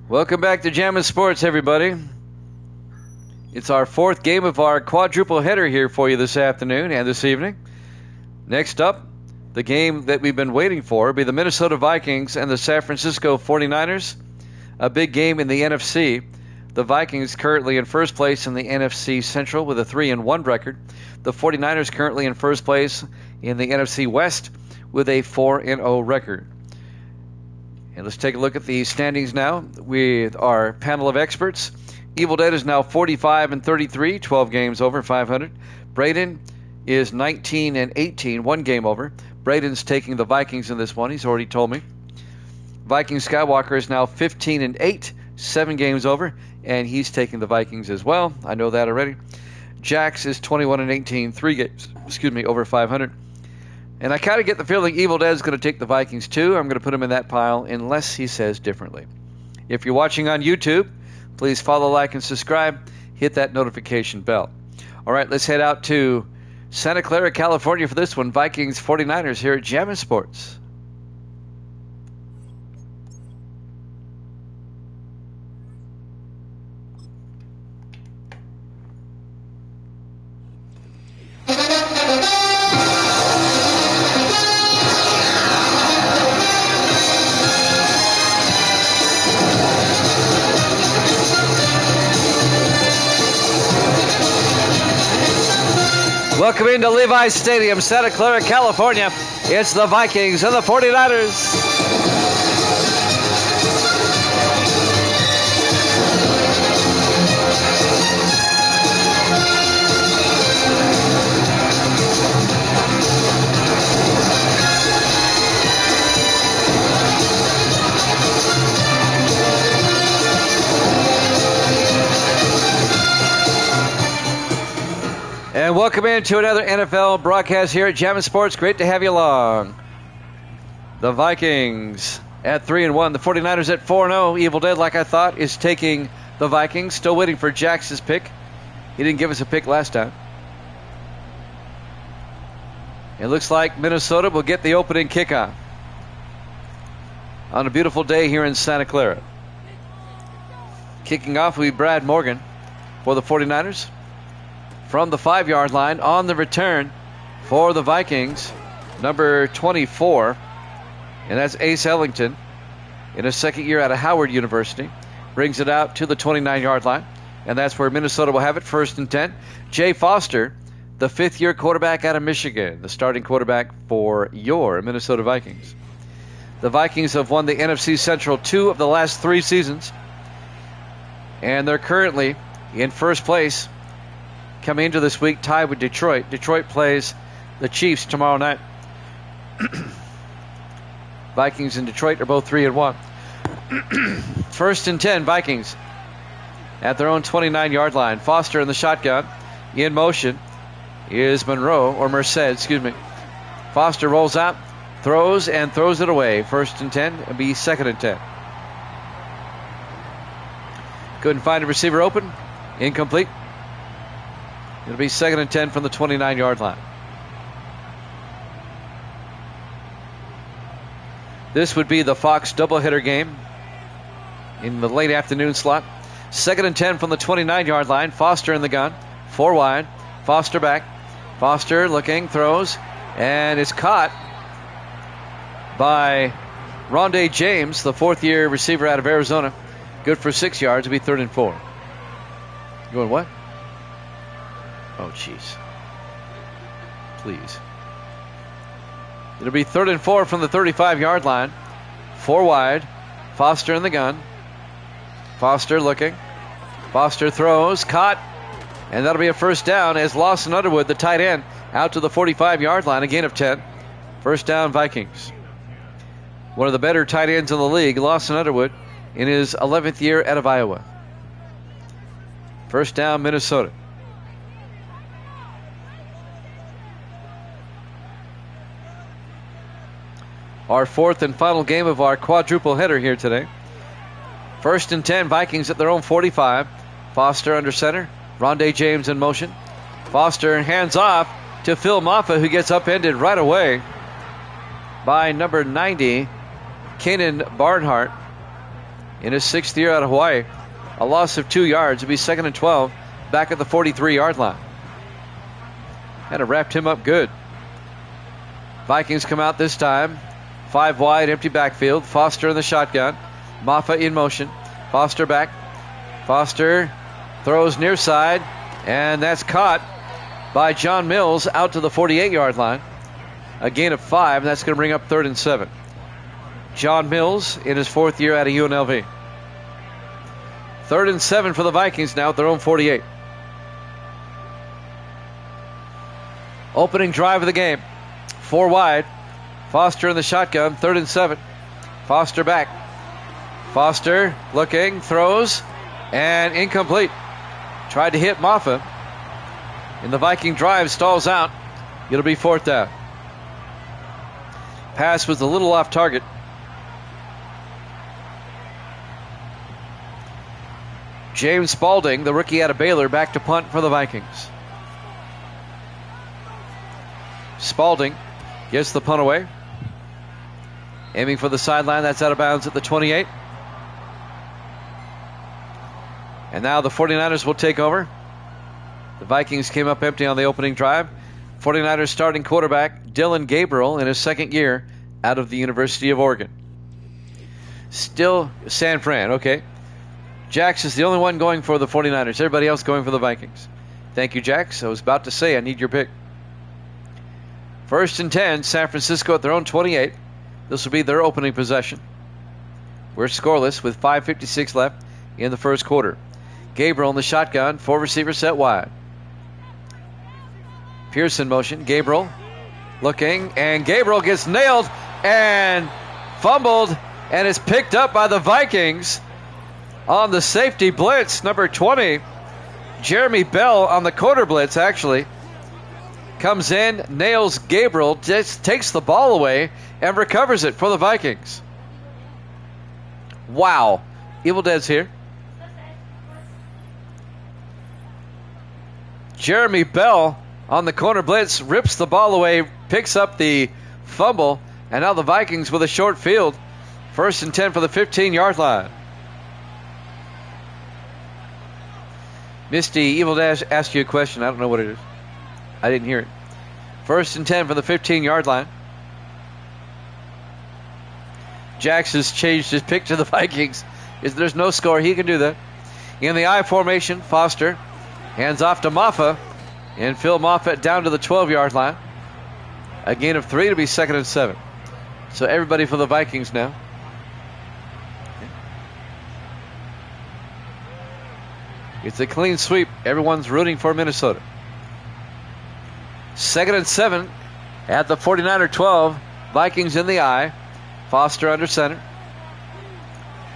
Welcome back to Jammin' Sports, everybody. It's our fourth game of our quadruple header here for you this afternoon and this evening. Next up, the game that we've been waiting for will be the Minnesota Vikings and the San Francisco 49ers. A big game in the NFC. The Vikings currently in first place in the NFC Central with a 3-1 record. The 49ers currently in first place in the NFC West with a 4-0 record. And let's take a look at the standings now with our panel of experts. Evil Dead is now 45-33, 12 games over, 500. Braden is 19-18, 1 game over. Braden's taking the Vikings in this one. He's already told me. Viking Skywalker is now 15-8, 7 games over, and he's taking the Vikings as well. I know that already. Jax is 21-18, 3 games, over 500. And I kind of get the feeling Evil Dead is going to take the Vikings too. I'm going to put him in that pile unless he says differently. If you're watching on YouTube, please follow, like, and subscribe. Hit that notification bell. All right, let's head out to Santa Clara, California for this one. Vikings 49ers here at Jammin' Sports. Welcome into Levi's Stadium, Santa Clara, California. It's the Vikings and the 49ers. And welcome into another NFL broadcast here at Jammin' Sports. Great to have you along. The Vikings at 3-1. The 49ers at 4-0. Evil Dead, like I thought, is taking the Vikings. Still waiting for Jax's pick. He didn't give us a pick last time. It looks like Minnesota will get the opening kickoff on a beautiful day here in Santa Clara. Kicking off will be Brad Morgan for the 49ers. From the 5-yard line on the return for the Vikings, number 24, and that's Ace Ellington in his second year out of Howard University. Brings it out to the 29-yard line, and that's where Minnesota will have it, 1st and 10. Jay Foster, the 5th-year quarterback out of Michigan, the starting quarterback for your Minnesota Vikings. The Vikings have won the NFC Central 2 of the last 3 seasons, and they're currently in first place. Coming into this week, tied with Detroit. Detroit plays the Chiefs tomorrow night. Vikings and Detroit are both 3-1. 1st and 10, Vikings at their own 29-yard line. Foster in the shotgun. In motion is Merced. Foster rolls out, throws it away. 1st and 10, it'll be 2nd and 10. Couldn't find a receiver open. Incomplete. It'll be 2nd and 10 from the 29-yard line. This would be the Fox doubleheader game in the late afternoon slot. 2nd and 10 from the 29-yard line. Foster in the gun. 4 wide. Foster back. Foster looking, throws, and is caught by Rondé James, the 4th-year receiver out of Arizona. Good for 6 yards. It'll be 3rd and 4. You going what? Oh, jeez. Please. It'll be 3rd and 4 from the 35-yard line. 4 wide. Foster in the gun. Foster looking. Foster throws. Caught. And that'll be a 1st down as Lawson Underwood, the tight end, out to the 45-yard line. A gain of 10. 1st down, Vikings. One of the better tight ends in the league, Lawson Underwood, in his 11th year out of Iowa. 1st down, Minnesota. Our 4th and final game of our quadruple header here today. 1st and 10, Vikings at their own 45. Foster under center. Rondé James in motion. Foster hands off to Phil Maffa, who gets upended right away by number 90, Kanan Barnhart. in his 6th year out of Hawaii. A loss of 2 yards. It'll be 2nd and 12 back at the 43-yard line. Kind of wrapped him up good. Vikings come out this time. 5 wide, empty backfield. Foster in the shotgun. Maffa in motion. Foster back. Foster throws near side, and that's caught by John Mills out to the 48-yard line. A gain of 5, and that's going to bring up 3rd and 7. John Mills in his 4th year out of UNLV. 3rd and 7 for the Vikings now at their own 48. Opening drive of the game. 4 wide. Foster in the shotgun. 3rd and 7. Foster back. Foster looking, throws, and incomplete. Tried to hit Maffa. And the Viking drive stalls out. It'll be 4th down. Pass was a little off target. James Spalding, the rookie out of Baylor, back to punt for the Vikings. Spalding gets the punt away. Aiming for the sideline. That's out of bounds at the 28. And now the 49ers will take over. The Vikings came up empty on the opening drive. 49ers starting quarterback Dylan Gabriel in his 2nd year out of the University of Oregon. Still San Fran, okay. Jax is the only one going for the 49ers. Everybody else going for the Vikings. Thank you, Jax. I was about to say I need your pick. 1st and 10, San Francisco at their own 28. This will be their opening possession. We're scoreless with 5:56 left in the first quarter. Gabriel in the shotgun, 4 receivers set wide. Pearson motion, Gabriel looking, and Gabriel gets nailed and fumbled, and is picked up by the Vikings on the safety blitz. Number 20, Jeremy Bell on the quarter blitz actually. Comes in, nails Gabriel, just takes the ball away, and recovers it for the Vikings. Wow. Evil Dead's here. Jeremy Bell on the corner blitz rips the ball away, picks up the fumble, and now the Vikings with a short field. 1st and 10 for the 15-yard line. Misty, Evil Dash asked you a question. I don't know what it is. I didn't hear it. 1st and 10 for the 15-yard line. Jax has changed his pick to the Vikings. There's no score. He can do that. In the I formation, Foster hands off to Maffa. And Phil Moffitt down to the 12-yard line. A gain of 3 to be 2nd and 7. So everybody for the Vikings now. It's a clean sweep. Everyone's rooting for Minnesota. 2nd and 7 at the 49er 12. Vikings in the I. Foster under center.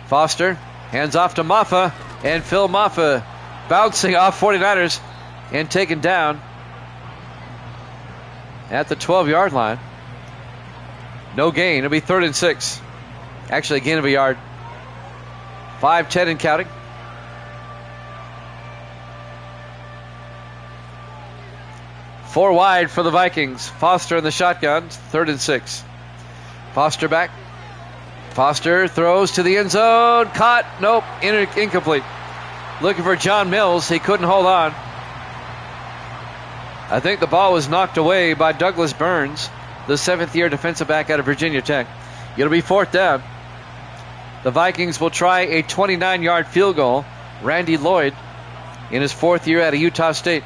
Foster hands off to Maffa. And Phil Maffa bouncing off 49ers and taken down at the 12-yard line. No gain. It'll be 3rd and 6. Actually, a gain of a yard. 5-10 and counting. Four wide for the Vikings. Foster in the shotgun. 3rd and 6. Foster back. Foster throws to the end zone. Caught. Nope. Incomplete. Looking for John Mills. He couldn't hold on. I think the ball was knocked away by Douglas Burns, the 7th-year defensive back out of Virginia Tech. It'll be 4th down. The Vikings will try a 29-yard field goal. Randy Lloyd in his 4th year out of Utah State.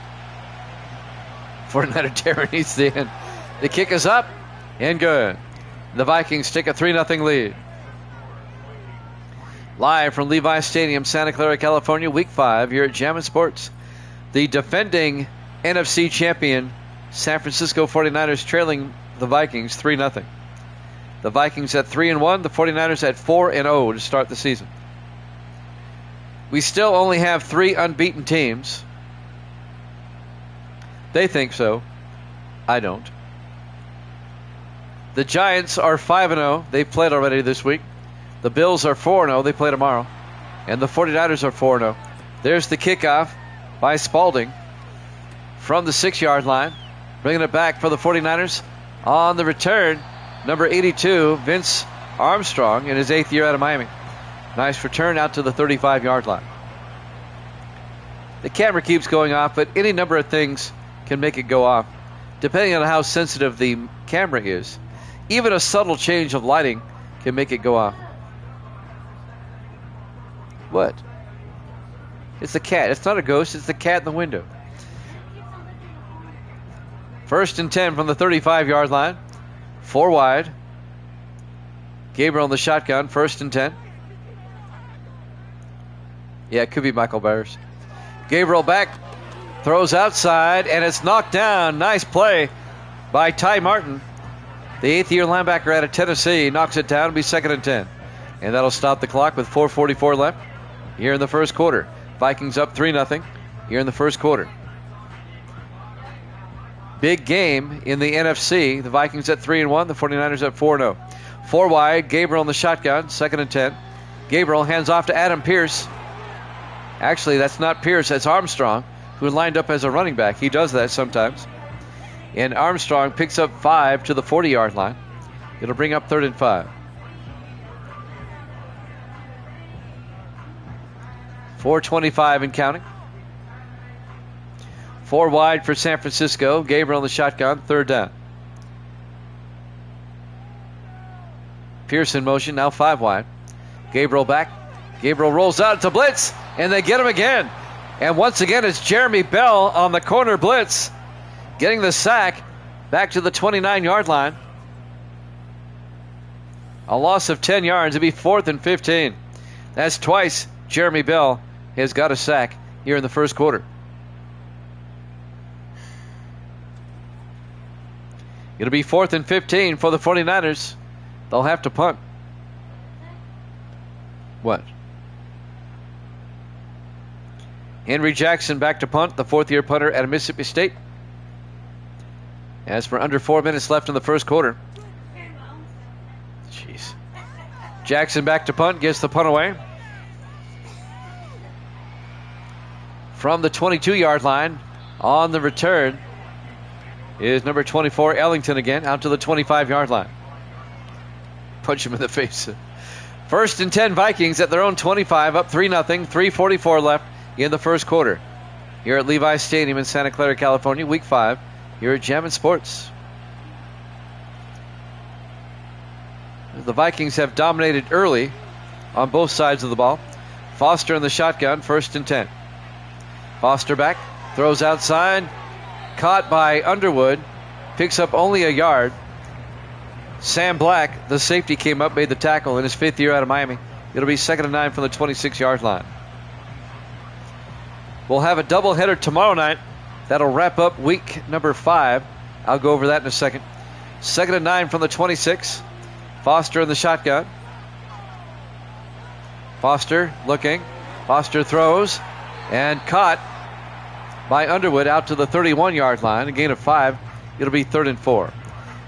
49er Terror needs the end. The kick is up and good. The Vikings take a 3-0 lead. Live from Levi Stadium, Santa Clara, California, Week 5 here at Jammin' Sports. The defending NFC champion San Francisco 49ers trailing the Vikings 3-0. The Vikings at 3-1, the 49ers at 4-0 to start the season. We still only have 3 unbeaten teams. They think so. I don't. The Giants are 5-0. They've played already this week. The Bills are 4-0. They play tomorrow. And the 49ers are 4-0. There's the kickoff by Spalding from the 6-yard line. Bringing it back for the 49ers. On the return, number 82, Vince Armstrong, in his 8th year out of Miami. Nice return out to the 35-yard line. The camera keeps going off, but any number of things can make it go off, depending on how sensitive the camera is. Even a subtle change of lighting can make it go off. What? It's the cat. It's not a ghost. It's the cat in the window. 1st and 10 from the 35-yard line. 4 wide. Gabriel in the shotgun. 1st and 10. Yeah, it could be Michael Byers. Gabriel back. Throws outside, and it's knocked down. Nice play by Ty Martin. The 8th-year linebacker out of Tennessee knocks it down. It'll be 2nd and 10. And that'll stop the clock with 4:44 left here in the first quarter. Vikings up 3-0 here in the first quarter. Big game in the NFC. The Vikings at 3-1. The 49ers at 4-0. 4 wide. Gabriel in the shotgun. 2nd and 10. Gabriel hands off to Adam Pierce. Actually, that's not Pierce. That's Armstrong, who lined up as a running back. He does that sometimes. And Armstrong picks up 5 to the 40-yard line. It'll bring up 3rd and 5. 4:25 and counting. 4 wide for San Francisco. Gabriel in the shotgun. 3rd down. Pierce in motion. Now 5 wide. Gabriel back. Gabriel rolls out. It's a blitz. And they get him again. And once again, it's Jeremy Bell on the corner blitz, getting the sack back to the 29-yard line. A loss of 10 yards. It'll be 4th and 15. That's twice Jeremy Bell has got a sack here in the first quarter. It'll be 4th and 15 for the 49ers. They'll have to punt. What? Henry Jackson back to punt, the 4th-year punter at Mississippi State. As for under 4 minutes left in the first quarter. Jeez. Jackson back to punt, gets the punt away. From the 22-yard line on the return is number 24, Ellington again, out to the 25-yard line. Punch him in the face. 1st and 10 Vikings at their own 25, up 3-0, 3:44 left in the first quarter. Here at Levi's Stadium in Santa Clara, California, Week 5, here at Jammin' Sports. The Vikings have dominated early on both sides of the ball. Foster in the shotgun, 1st and 10. Foster back, throws outside, caught by Underwood, picks up only a yard. Sam Black, the safety, came up, made the tackle in his 5th year out of Miami. It'll be 2nd and 9 from the 26-yard line. We'll have a doubleheader tomorrow night. That'll wrap up week number 5. I'll go over that in a second. 2nd and 9 from the 26. Foster in the shotgun. Foster looking. Foster throws and caught by Underwood out to the 31-yard line. A gain of 5. It'll be 3rd and 4.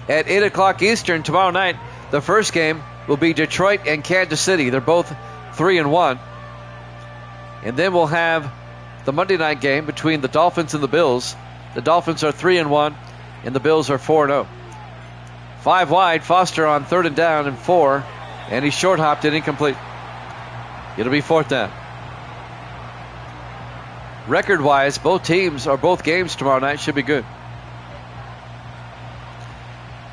At 8 o'clock Eastern tomorrow night, the first game will be Detroit and Kansas City. They're both 3-1. And then we'll have the Monday night game between the Dolphins and the Bills. The Dolphins are 3-1, and the Bills are 4-0. 5 wide, Foster on 3rd and down and 4, and he short hopped it incomplete. It'll be 4th down. Record-wise, both games tomorrow night should be good.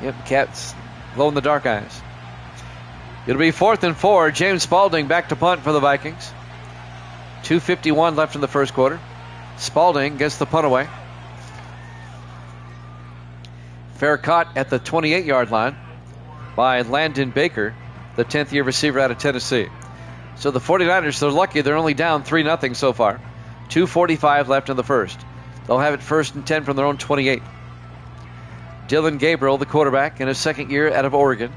Yep, Cats glow in the dark eyes. It'll be 4th and 4. James Spalding back to punt for the Vikings. 2:51 left in the first quarter. Spalding gets the punt away. Fair caught at the 28-yard line by Landon Baker, the 10th-year receiver out of Tennessee. So the 49ers, they're lucky. They're only down 3-0 so far. 2:45 left in the first. They'll have it 1st and 10 from their own 28. Dylan Gabriel, the quarterback, in his 2nd year out of Oregon.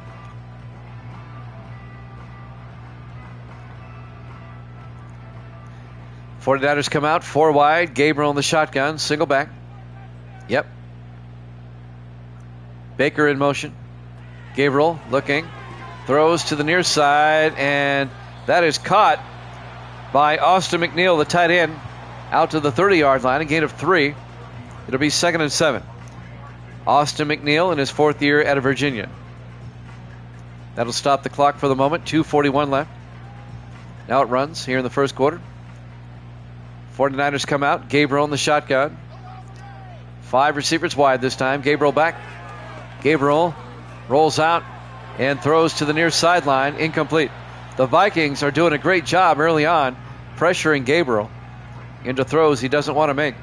49ers come out, 4 wide. Gabriel in the shotgun, single back. Yep. Baker in motion. Gabriel looking. Throws to the near side, and that is caught by Austin McNeil, the tight end, out to the 30-yard line, a gain of 3. It'll be 2nd and 7. Austin McNeil in his 4th year out of Virginia. That'll stop the clock for the moment. 2:41 left. Now it runs here in the first quarter. 49ers come out. Gabriel in the shotgun. 5 receivers wide this time. Gabriel back. Gabriel rolls out and throws to the near sideline. Incomplete. The Vikings are doing a great job early on pressuring Gabriel into throws he doesn't want to make.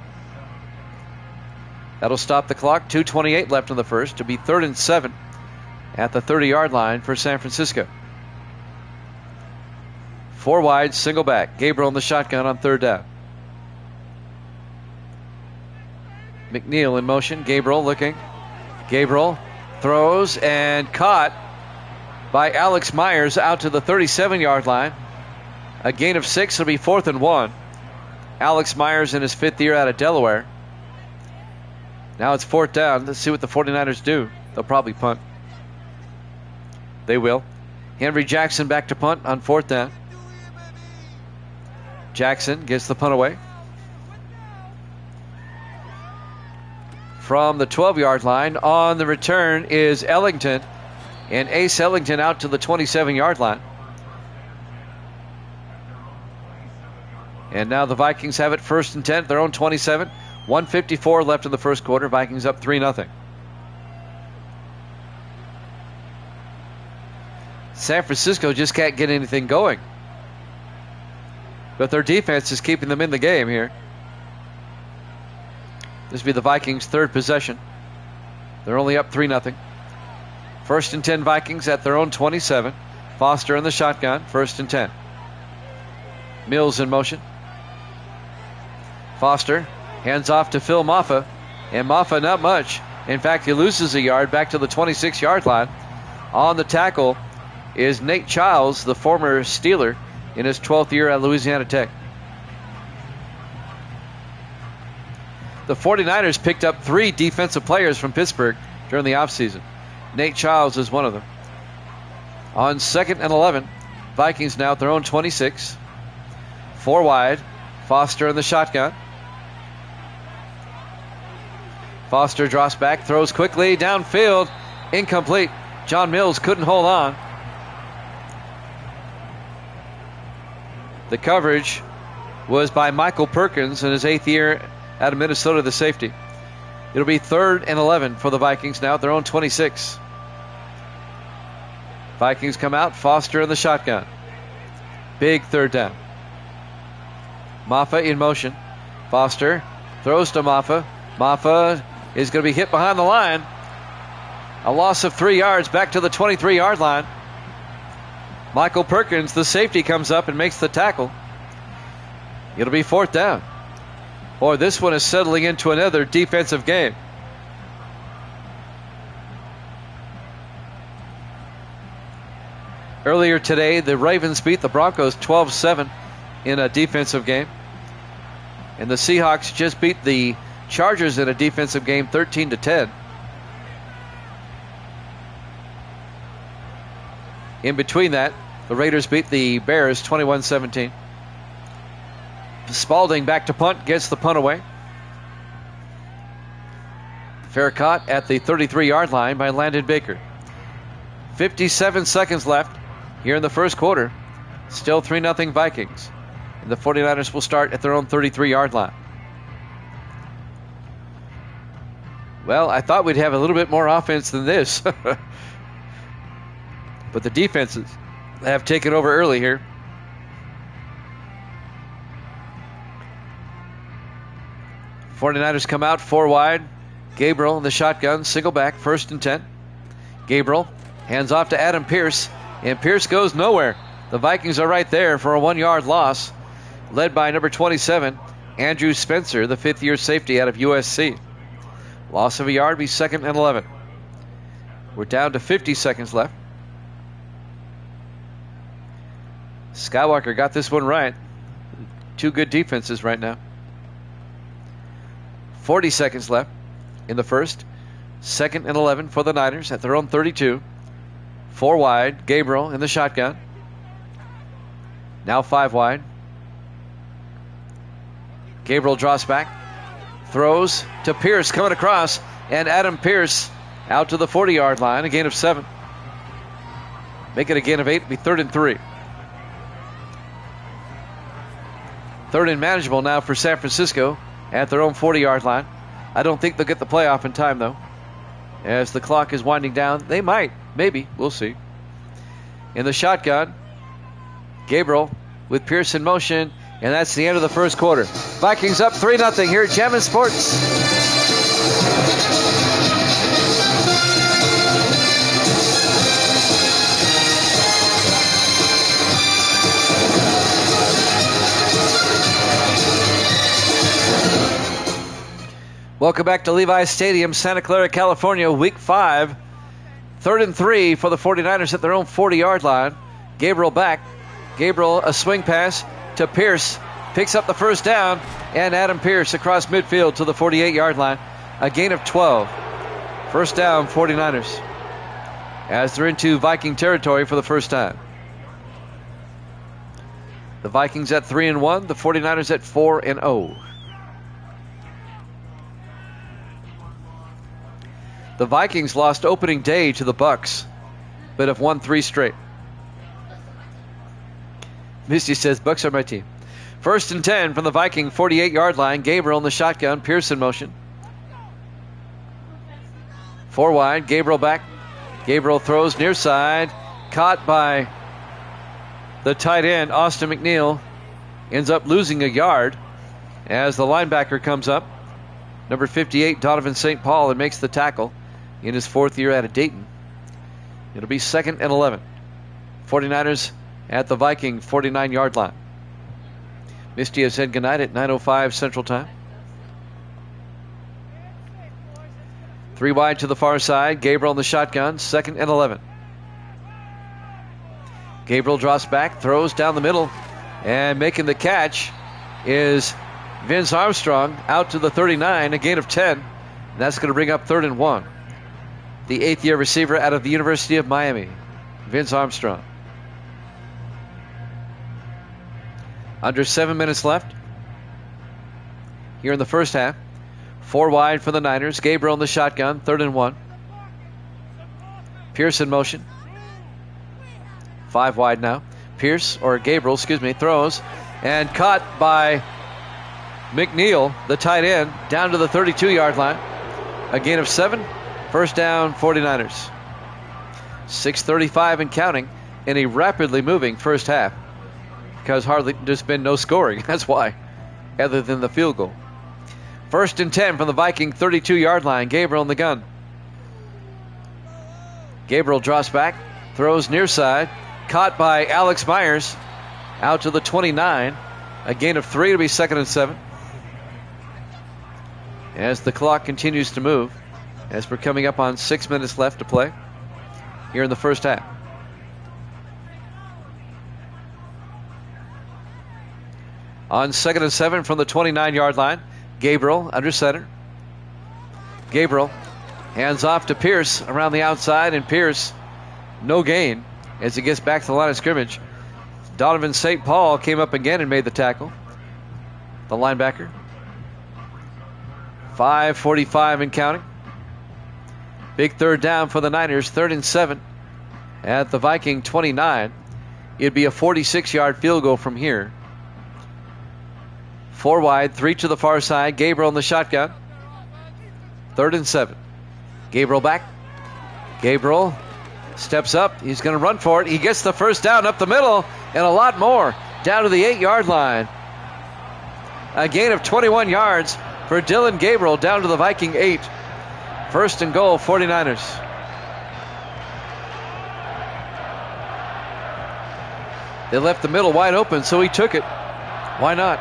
That'll stop the clock. 2:28 left in the first to be 3rd and 7 at the 30-yard line for San Francisco. 4 wide, single back. Gabriel in the shotgun on 3rd down. McNeil in motion. Gabriel looking. Gabriel throws and caught by Alex Myers out to the 37-yard line. A gain of 6. It'll be 4th and 1. Alex Myers in his 5th year out of Delaware. Now it's 4th down. Let's see what the 49ers do. They'll probably punt. They will. Henry Jackson back to punt on 4th down. Jackson gets the punt away. From the 12-yard line on the return is Ellington. And Ace Ellington out to the 27-yard line. And now the Vikings have it 1st and 10 at their own 27. 1:54 left in the first quarter. Vikings up 3-0. San Francisco just can't get anything going. But their defense is keeping them in the game here. This will be the Vikings' 3rd possession. They're only up 3-0. 1st and 10 Vikings at their own 27. Foster in the shotgun. 1st and 10. Mills in motion. Foster hands off to Phil Maffa. And Maffa not much. In fact, he loses a yard back to the 26-yard line. On the tackle is Nate Childs, the former Steeler, in his 12th year at Louisiana Tech. The 49ers picked up 3 defensive players from Pittsburgh during the offseason. Nate Childs is one of them. On 2nd and 11, Vikings now at their own 26. 4 wide. Foster in the shotgun. Foster drops back, throws quickly downfield. Incomplete. John Mills couldn't hold on. The coverage was by Michael Perkins in his 8th year out of Minnesota, the safety. It'll be 3rd and 11 for the Vikings now at their own 26. Vikings come out. Foster in the shotgun. Big 3rd down. Maffa in motion. Foster throws to Maffa. Maffa is going to be hit behind the line. A loss of 3 yards back to the 23-yard line. Michael Perkins, the safety, comes up and makes the tackle. It'll be 4th down. Boy, this one is settling into another defensive game. Earlier today, the Ravens beat the Broncos 12-7 in a defensive game. And the Seahawks just beat the Chargers in a defensive game 13-10. In between that, the Raiders beat the Bears 21-17. Spalding back to punt, gets the punt away. Fair caught at the 33-yard line by Landon Baker. 57 seconds left here in the first quarter. Still 3-0 Vikings. And the 49ers will start at their own 33-yard line. Well, I thought we'd have a little bit more offense than this. But the defenses have taken over early here. 49ers come out 4 wide. Gabriel in the shotgun, single back, 1st and 10. Gabriel hands off to Adam Pierce, and Pierce goes nowhere. The Vikings are right there for a 1-yard loss, led by number 27, Andrew Spencer, the 5th-year safety out of USC. Loss of a yard, be 2nd and 11. We're down to 50 seconds left. Skywalker got this one right. 2 good defenses right now. 40 seconds left in the first. 2nd and 11 for the Niners at their own 32. 4 wide. Gabriel in the shotgun. Now 5 wide. Gabriel draws back. Throws to Pierce coming across. And Adam Pierce out to the 40-yard line. A gain of 7. Make it a gain of 8. Be 3rd and 3. Third and manageable now for San Francisco at their own 40-yard line. I don't think they'll get the playoff in time, though. As the clock is winding down, they might. Maybe. We'll see. In the shotgun, Gabriel with Pierce in motion, and that's the end of the first quarter. Vikings up 3-0 here at Jammin' Sports. Welcome back to Levi's Stadium, Santa Clara, California, Week 5. 3rd and 3 for the 49ers at their own 40-yard line. Gabriel back. Gabriel, a swing pass to Pierce. Picks up the first down, and Adam Pierce across midfield to the 48-yard line. A gain of 12. First down, 49ers. As they're into Viking territory for the first time. The Vikings at 3-1, the 49ers at 4-0. The Vikings lost opening day to the Bucks, but have won 3 straight. Misty says, Bucks are my team. 1st and 10 from the Viking 48-yard line. Gabriel in the shotgun, Pierce in motion. 4 wide, Gabriel back. Gabriel throws near side, caught by the tight end, Austin McNeil. Ends up losing a yard as the linebacker comes up. Number 58, Donovan St. Paul, and makes the tackle in his 4th year out of Dayton. It'll be 2nd and 11. 49ers at the Viking 49-yard line. Misty has said goodnight at 9:05 Central Time. 3 wide to the far side. Gabriel in the shotgun. 2nd and 11. Gabriel drops back, throws down the middle, and making the catch is Vince Armstrong out to the 39, a gain of 10. And that's going to bring up 3rd and 1. The 8th-year receiver out of the University of Miami, Vince Armstrong. Under 7 minutes left here in the first half. 4 wide for the Niners. Gabriel in the shotgun, 3rd and 1. Pierce in motion. 5 wide now. Gabriel, throws and caught by McNeil, the tight end, down to the 32-yard line. A gain of 7. First down, 49ers. 6:35 and counting in a rapidly moving first half because there's been no scoring. That's why, other than the field goal. 1st and 10 from the Viking 32-yard line. Gabriel in the gun. Gabriel drops back, throws near side, caught by Alex Myers out to the 29. A gain of 3 to be 2nd and 7. As the clock continues to move, as we're coming up on 6 minutes left to play here in the first half. On 2nd and 7 from the 29-yard line, Gabriel under center. Gabriel hands off to Pierce around the outside, and Pierce no gain as he gets back to the line of scrimmage. Donovan St. Paul came up again and made the tackle. The linebacker. 5:45 and counting. Big 3rd down for the Niners, 3rd and 7 at the Viking 29. It'd be a 46-yard field goal from here. 4 wide, 3 to the far side. Gabriel in the shotgun. 3rd and 7. Gabriel back. Gabriel steps up. He's going to run for it. He gets the first down up the middle and a lot more down to the 8-yard line. A gain of 21 yards for Dylan Gabriel down to the Viking 8. 1st and goal, 49ers. They left the middle wide open, so he took it. Why not?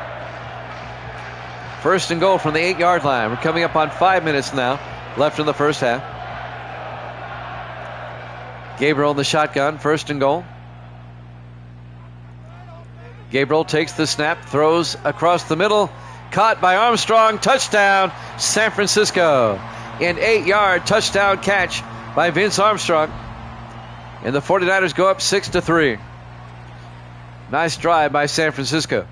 1st and goal from the 8-yard line. We're coming up on 5 minutes now left in the first half. Gabriel in the shotgun, 1st and goal. Gabriel takes the snap, throws across the middle, caught by Armstrong, touchdown, San Francisco. An 8-yard touchdown catch by Vince Armstrong. And the 49ers go up 6-3. Nice drive by San Francisco.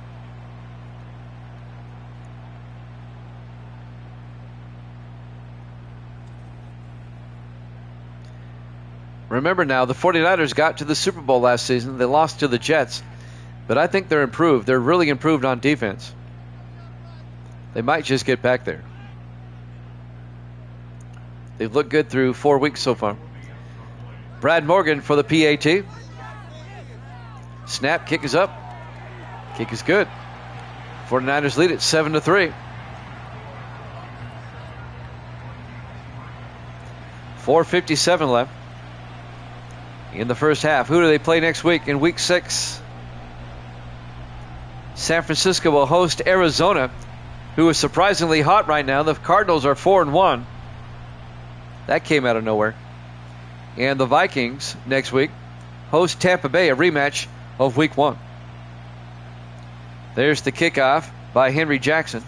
Remember now, the 49ers got to the Super Bowl last season. They lost to the Jets. But I think they're improved. They're really improved on defense. They might just get back there. They've looked good through 4 weeks so far. Brad Morgan for the PAT. Snap, kick is up. Kick is good. 49ers lead it 7-3. 4:57 left in the first half. Who do they play next week in week 6? San Francisco will host Arizona, who is surprisingly hot right now. The Cardinals are 4-1. That came out of nowhere. And the Vikings next week host Tampa Bay, a rematch of week 1. There's the kickoff by Henry Jackson.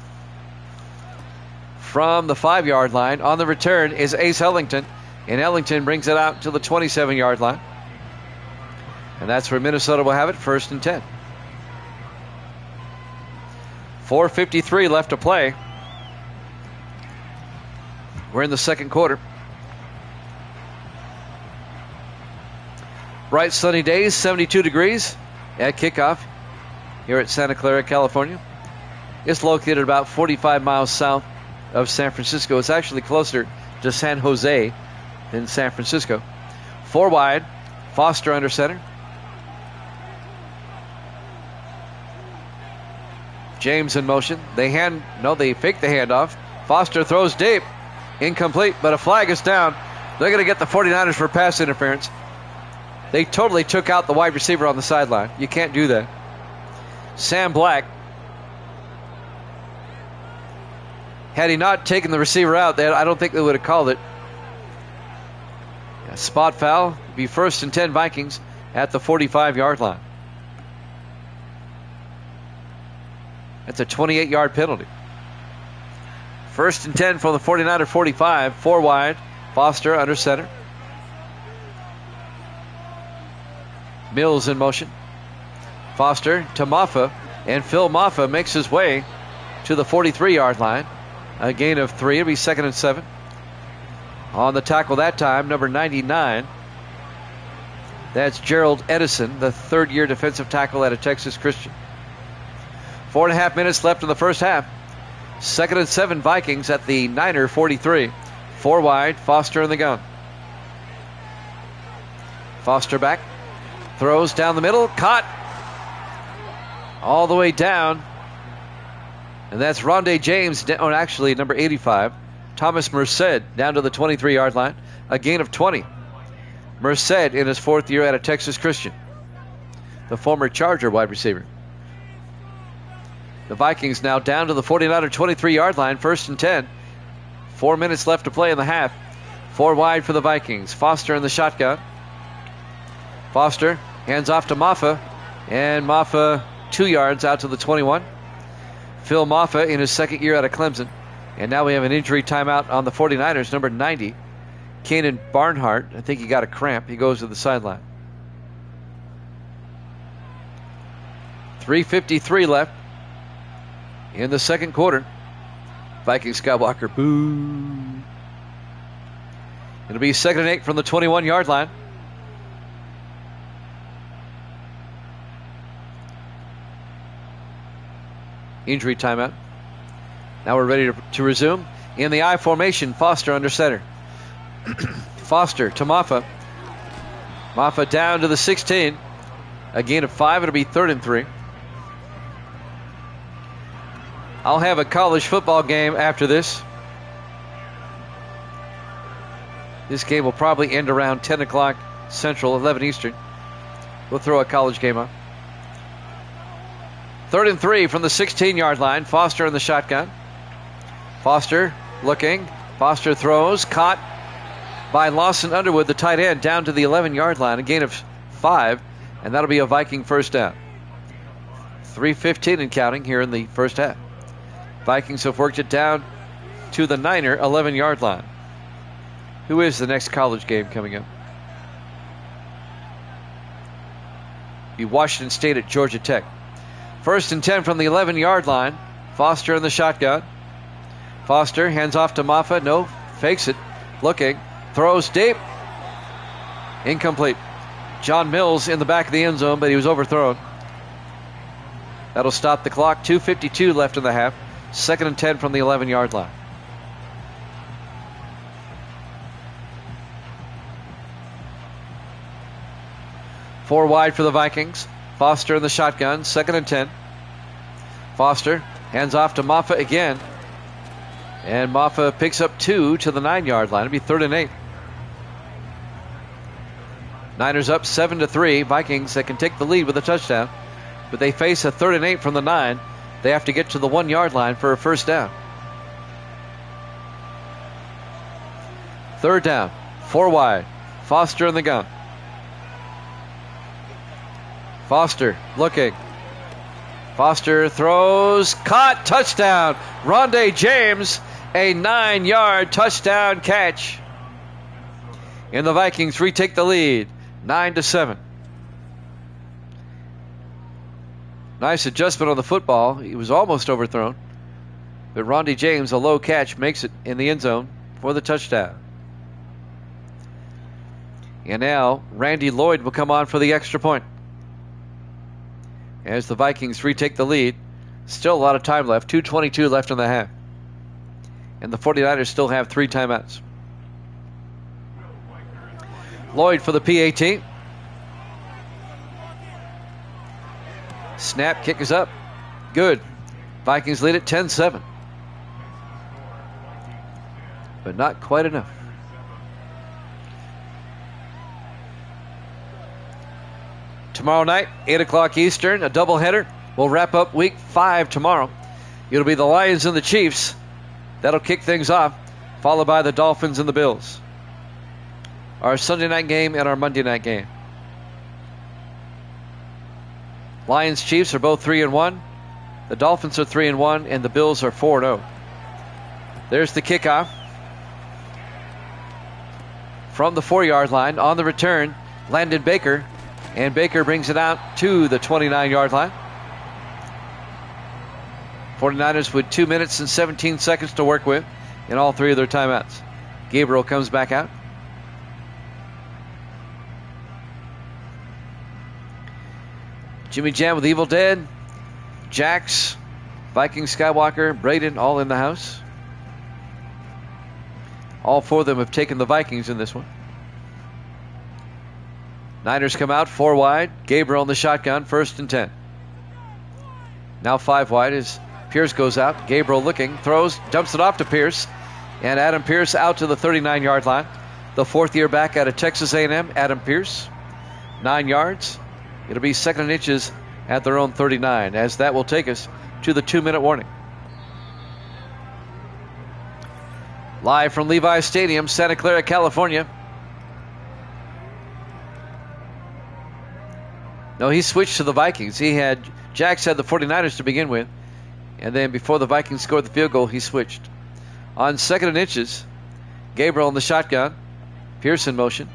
From the 5-yard line, on the return is Ace Ellington. And Ellington brings it out to the 27-yard line. And that's where Minnesota will have it, 1st and 10. 4:53 left to play. We're in the second quarter. Bright sunny days, 72 degrees at kickoff here at Santa Clara, California. It's located about 45 miles south of San Francisco. It's actually closer to San Jose than San Francisco. 4 wide, Foster under center. James in motion. They fake the handoff. Foster throws deep. Incomplete, but a flag is down. They're going to get the 49ers for pass interference. They totally took out the wide receiver on the sideline. You can't do that. Sam Black. Had he not taken the receiver out, I don't think they would have called it. A spot foul. Be 1st and 10 Vikings at the 45-yard line. That's a 28-yard penalty. 1st and 10 from the 49er 45. 4 wide. Foster under center. Mills in motion. Foster to Maffa. And Phil Maffa makes his way to the 43-yard line. A gain of 3. It'll be 2nd and 7. On the tackle that time, number 99. That's Gerald Edison, the 3rd-year defensive tackle out of Texas Christian. 4.5 minutes left in the first half. 2nd and 7 Vikings at the Niner 43. 4 wide, Foster in the gun. Foster back. Throws down the middle. Caught. All the way down. And that's Rondé James, actually number 85. Thomas Merced down to the 23-yard line. A gain of 20. Merced in his 4th year out of Texas Christian. The former Charger wide receiver. The Vikings now down to the 49er 23-yard line, 1st and 10. 4 minutes left to play in the half. 4 wide for the Vikings. Foster in the shotgun. Foster hands off to Maffa. And Maffa 2 yards out to the 21. Phil Maffa in his 2nd year out of Clemson. And now we have an injury timeout on the 49ers, number 90. Kanan Barnhart, I think he got a cramp. He goes to the sideline. 3:53 left in the second quarter. Viking Skywalker, boo. It'll be 2nd and 8 from the 21-yard line. Injury timeout. Now we're ready to resume. In the I formation, Foster under center. Foster to Maffa. Maffa down to the 16. A gain of 5. It'll be 3rd and 3. I'll have a college football game after this. This game will probably end around 10 o'clock Central, 11 Eastern. We'll throw a college game on. 3rd and 3 from the 16-yard line. Foster in the shotgun. Foster looking. Foster throws. Caught by Lawson Underwood, the tight end, down to the 11-yard line. A gain of 5. And that'll be a Viking first down. 3:15 and counting here in the first half. Vikings have worked it down to the Niner 11-yard line. Who is the next college game coming up? Be Washington State at Georgia Tech. 1st and 10 from the 11-yard line. Foster in the shotgun. Foster hands off to Maffa. No, fakes it. Looking. Throws deep. Incomplete. John Mills in the back of the end zone, but he was overthrown. That'll stop the clock. 2:52 left in the half. 2nd and 10 from the 11-yard line. Four wide for the Vikings. Foster in the shotgun. 2nd and 10. Foster hands off to Maffa again. And Maffa picks up 2 to the 9-yard line. It'll be 3rd and 8. Niners up 7-3. Vikings that can take the lead with a touchdown. But they face a 3rd and 8 from the 9. They have to get to the 1-yard line for a first down. 3rd down. 4 wide. Foster in the gun. Foster looking. Foster throws. Caught. Touchdown. Rondé James. A 9-yard touchdown catch. And the Vikings retake the lead. 9-7. Nice adjustment on the football. He was almost overthrown. But Rondé James, a low catch, makes it in the end zone for the touchdown. And now Randy Lloyd will come on for the extra point. As the Vikings retake the lead. Still a lot of time left. 2:22 left in the half. And the 49ers still have 3 timeouts. Lloyd for the PAT. Snap, kick is up. Good. Vikings lead at 10-7. But not quite enough. Tomorrow night, 8 o'clock Eastern, a doubleheader. We'll wrap up week 5 tomorrow. It'll be the Lions and the Chiefs. That'll kick things off, followed by the Dolphins and the Bills. Our Sunday night game and our Monday night game. Lions, Chiefs are both 3-1. The Dolphins are 3-1, and the Bills are 4-0. There's the kickoff from the 4-yard line. On the return, Landon Baker, and Baker brings it out to the 29-yard line. 49ers with 2 minutes and 17 seconds to work with in all 3 of their timeouts. Gabriel comes back out. Jimmy Jam with Evil Dead, Jax, Viking Skywalker, Braden, all in the house. All 4 of them have taken the Vikings in this one. Niners come out 4 wide. Gabriel in the shotgun, 1st and 10. Now 5 wide as Pierce goes out. Gabriel looking, throws, dumps it off to Pierce. And Adam Pierce out to the 39-yard line. The 4th-year back out of Texas A&M, Adam Pierce. 9 yards. It'll be 2nd and inches at their own 39, as that will take us to the 2-minute warning. Live from Levi's Stadium, Santa Clara, California. No, he switched to the Vikings. Jax had the 49ers to begin with. And then before the Vikings scored the field goal, he switched. On 2nd and inches, Gabriel in the shotgun. Pierce in motion.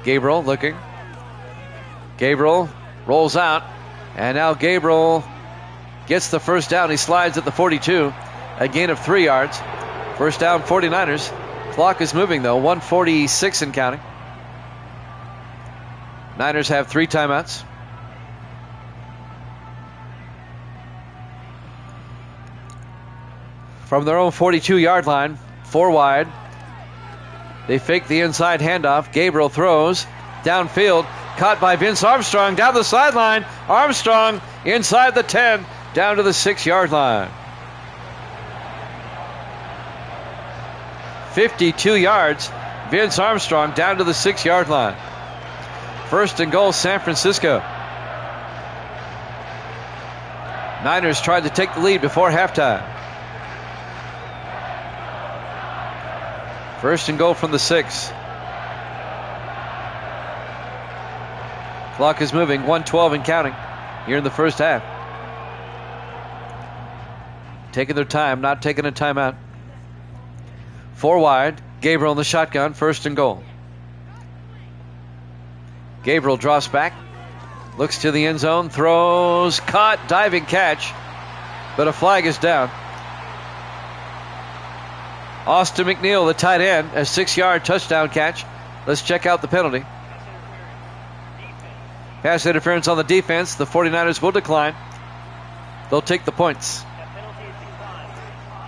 Gabriel looking. Gabriel rolls out. And now Gabriel gets the first down. He slides at the 42. A gain of 3 yards. First down, 49ers. Clock is moving, though. 1:46 and counting. Niners have 3 timeouts. From their own 42-yard line, 4 wide. They fake the inside handoff. Gabriel throws downfield. Caught by Vince Armstrong down the sideline. Armstrong inside the 10, down to the 6-yard line. 52 yards. Vince Armstrong down to the 6-yard line. 1st and goal, San Francisco. Niners tried to take the lead before halftime. 1st and goal from the 6. Clock is moving, 1:12 and counting here in the first half. Taking their time, not taking a timeout. 4 wide, Gabriel in the shotgun, 1st and goal. Gabriel drops back, looks to the end zone, throws, caught, diving catch, but a flag is down. Austin McNeil, the tight end, a 6-yard touchdown catch. Let's check out the penalty. Pass interference on the defense. The 49ers will decline. they'll take the points.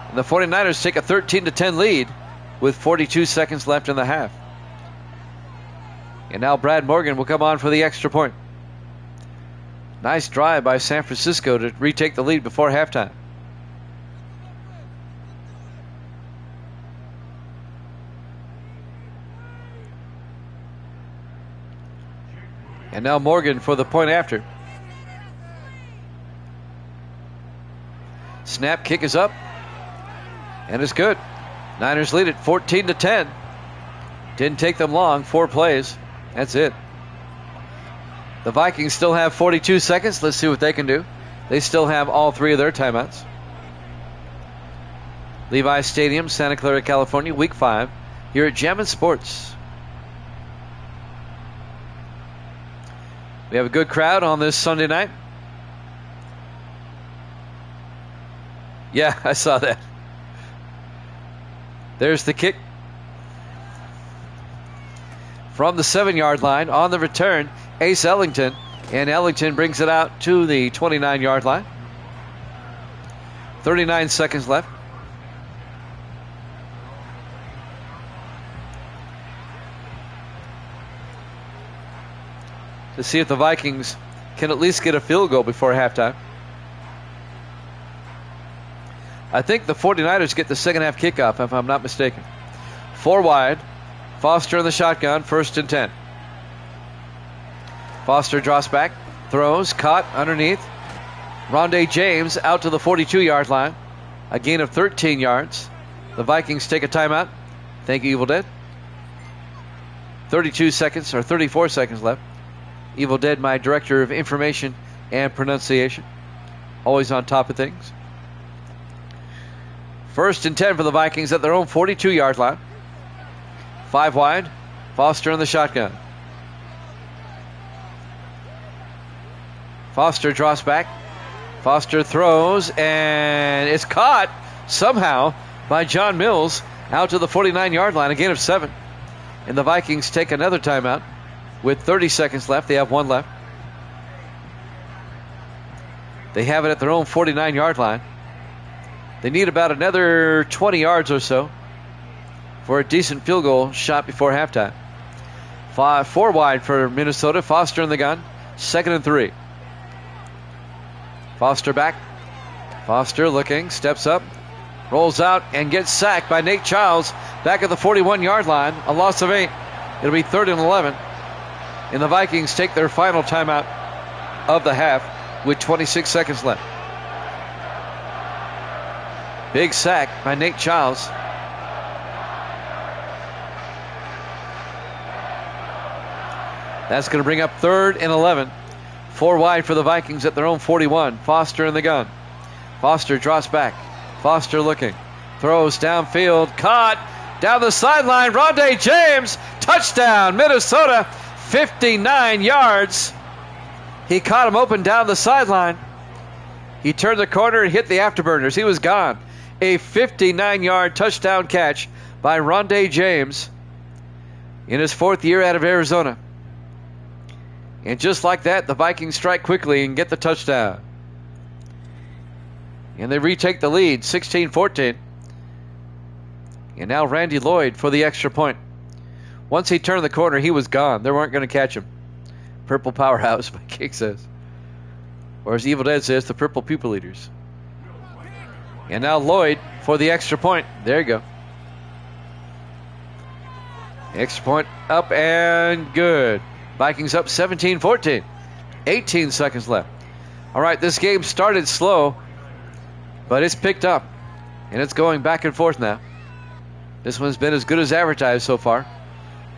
And the 49ers take a 13-10 lead with 42 seconds left in the half. And now Brad Morgan will come on for the extra point. Nice drive by San Francisco to retake the lead before halftime. And now Morgan for the point after. Snap, kick is up. And it's good. Niners lead it 14-10. Didn't take them long, 4 plays. That's it. The Vikings still have 42 seconds. Let's see what they can do. They still have all 3 of their timeouts. Levi's Stadium, Santa Clara, California, Week 5 here at Jammin' Sports. We have a good crowd on this Sunday night. Yeah, I saw that. There's the kick. From the 7-yard line on the return, Ace Ellington. And Ellington brings it out to the 29-yard line. 39 seconds left. To see if the Vikings can at least get a field goal before halftime. I think the 49ers get the second half kickoff, if I'm not mistaken. 4 wide. Foster in the shotgun, 1st and 10. Foster draws back, throws, caught underneath. Rondé James out to the 42-yard line. A gain of 13 yards. The Vikings take a timeout. Thank you, Evil Dead. 32 seconds or 34 seconds left. Evil Dead, my director of information and pronunciation. Always on top of things. 1st and 10 for the Vikings at their own 42-yard line. 5 wide. Foster in the shotgun. Foster draws back. Foster throws, and it's caught somehow by John Mills out to the 49-yard line. A gain of 7. And the Vikings take another timeout with 30 seconds left. They have 1 left. They have it at their own 49-yard line. They need about another 20 yards or so for a decent field goal shot before halftime. 4 wide for Minnesota. Foster in the gun. 2nd and 3. Foster back. Foster looking, steps up, rolls out, and gets sacked by Nate Childs back at the 41-yard line. A loss of 8. It'll be 3rd and 11. And the Vikings take their final timeout of the half with 26 seconds left. Big sack by Nate Childs. That's going to bring up 3rd and 11. 4 wide for the Vikings at their own 41. Foster in the gun. Foster draws back. Foster looking. Throws downfield. Caught. Down the sideline. Rondé James. Touchdown. Minnesota. 59 yards. He caught him open down the sideline. He turned the corner and hit the afterburners. He was gone. A 59-yard touchdown catch by Rondé James in his 4th year out of Arizona. And just like that, the Vikings strike quickly and get the touchdown. And they retake the lead, 16-14. And now Randy Lloyd for the extra point. Once he turned the corner, he was gone. They weren't going to catch him. Purple powerhouse, my King says. Or as Evil Dead says, the purple people eaters. And now Lloyd for the extra point. There you go. Extra point up and good. Vikings up 17-14. 18 seconds left. All right, this game started slow, but it's picked up. And it's going back and forth now. This one's been as good as advertised so far.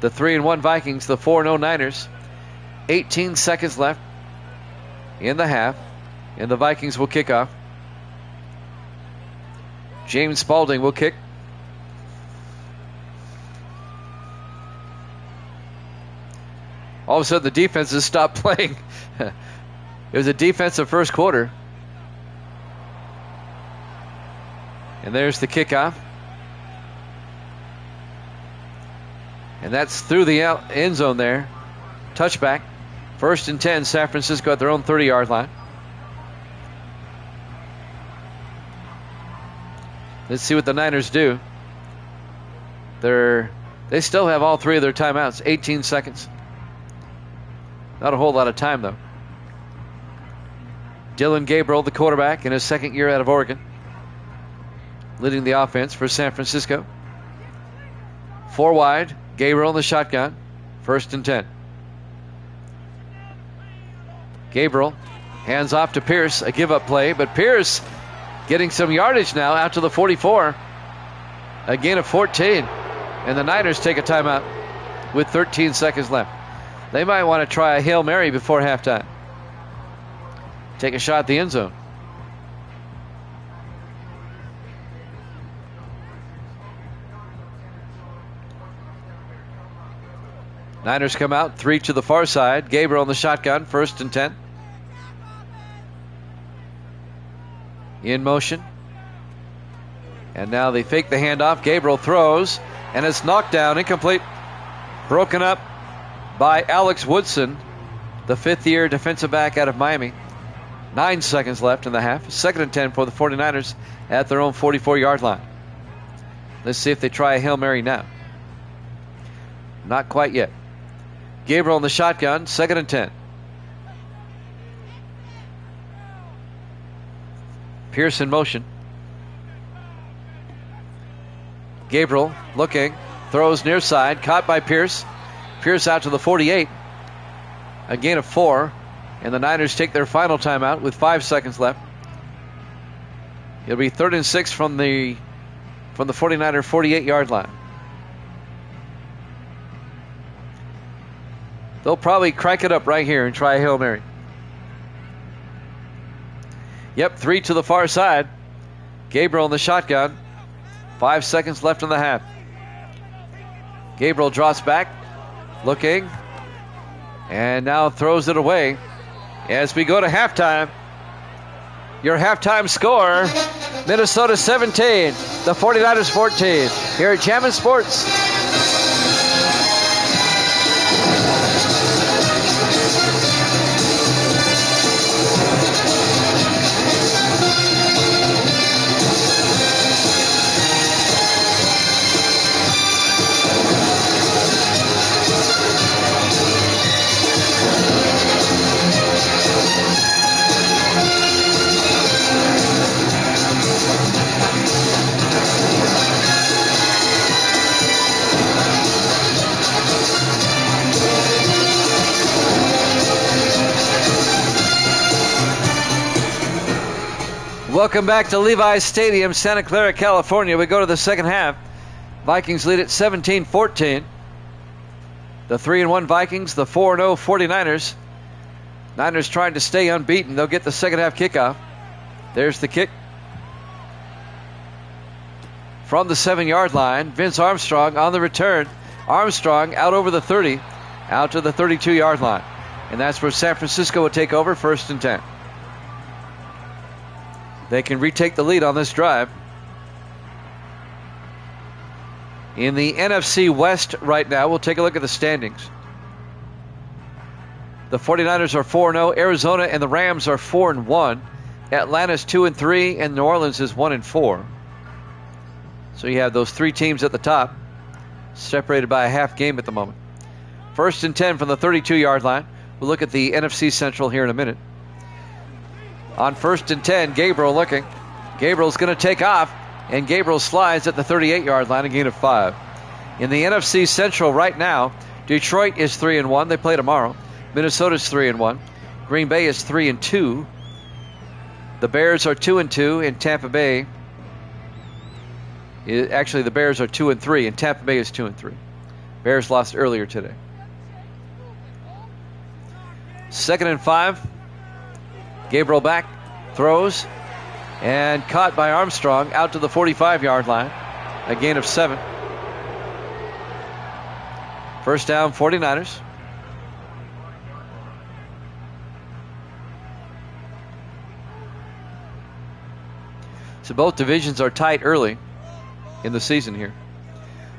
The 3-1 Vikings, the 4-0 Niners. 18 seconds left in the half. And the Vikings will kick off. James Spalding will kick. All of a sudden, the defenses stopped playing. It was a defensive first quarter. And there's the kickoff. And that's through the end zone there. Touchback. 1st and 10, San Francisco at their own 30-yard line. Let's see what the Niners do. They still have all 3 of their timeouts. 18 seconds. Not a whole lot of time, though. Dylan Gabriel, the quarterback, in his 2nd year out of Oregon, leading the offense for San Francisco. 4 wide. Gabriel in the shotgun. 1st and 10. Gabriel hands off to Pierce. A give-up play, but Pierce getting some yardage now out to the 44. A gain of 14. And the Niners take a timeout with 13 seconds left. They might want to try a Hail Mary before halftime. Take a shot at the end zone. Niners come out, 3 to the far side. Gabriel on the shotgun, 1st and 10. In motion. And now they fake the handoff. Gabriel throws, and it's knocked down, incomplete. Broken up by Alex Woodson, the 5th-year defensive back out of Miami. 9 seconds left in the half. 2nd and 10 for the 49ers at their own 44-yard line. Let's see if they try a Hail Mary now. Not quite yet. Gabriel in the shotgun, 2nd and 10. Pierce in motion. Gabriel looking, throws near side, caught by Pierce. Pierce out to the 48. A gain of 4, and the Niners take their final timeout with 5 seconds left. It'll be 3rd and 6 from the 49er 48-yard line. They'll probably crank it up right here and try a Hail Mary. Yep, 3 to the far side. Gabriel in the shotgun. 5 seconds left in the half. Gabriel drops back, looking, and now throws it away. As we go to halftime, your halftime score, Minnesota 17, the 49ers 14, here at Jammin' Sports. Welcome back to Levi's Stadium, Santa Clara, California. We go to the second half. Vikings lead at 17-14. The 3-1 Vikings, the 4-0 49ers. Niners trying to stay unbeaten. They'll get the second half kickoff. There's the kick. From the 7-yard line, Vince Armstrong on the return. Armstrong out over the 30, out to the 32-yard line. And that's where San Francisco will take over, 1st and 10. They can retake the lead on this drive. In the NFC West right now, we'll take a look at the standings. The 49ers are 4-0. Arizona and the Rams are 4-1. Atlanta's 2-3, and New Orleans is 1-4. So you have those 3 teams at the top, separated by a half game at the moment. 1st and 10 from the 32-yard line. We'll look at the NFC Central here in a minute. On 1st and 10, Gabriel looking. Gabriel's going to take off, and Gabriel slides at the 38-yard line, a gain of 5. In the NFC Central right now, Detroit is 3-1. They play tomorrow. Minnesota's 3-1. Green Bay is 3-2. The Bears are 2-2, and Tampa Bay. Actually, the Bears are 2-3, and Tampa Bay is 2-3. Bears lost earlier today. 2nd and 5. Gabriel back, throws, and caught by Armstrong out to the 45-yard line. A gain of 7. First down, 49ers. So both divisions are tight early in the season here.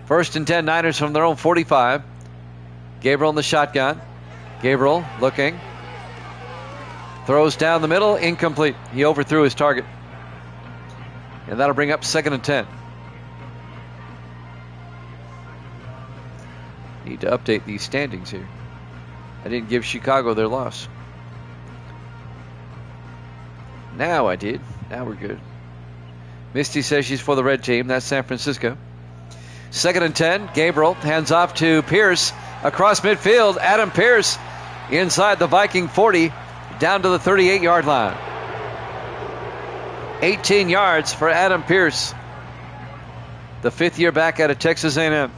1st and 10, Niners from their own 45. Gabriel in the shotgun. Gabriel looking. Throws down the middle, incomplete. He overthrew his target. And that'll bring up 2nd and 10. Need to update these standings here. I didn't give Chicago their loss. Now I did. Now we're good. Misty says she's for the red team. That's San Francisco. 2nd and 10. Gabriel hands off to Pierce. Across midfield, Adam Pierce inside the Viking 40, down to the 38-yard line. 18 yards for Adam Pierce, the 5th year back out of Texas A&M.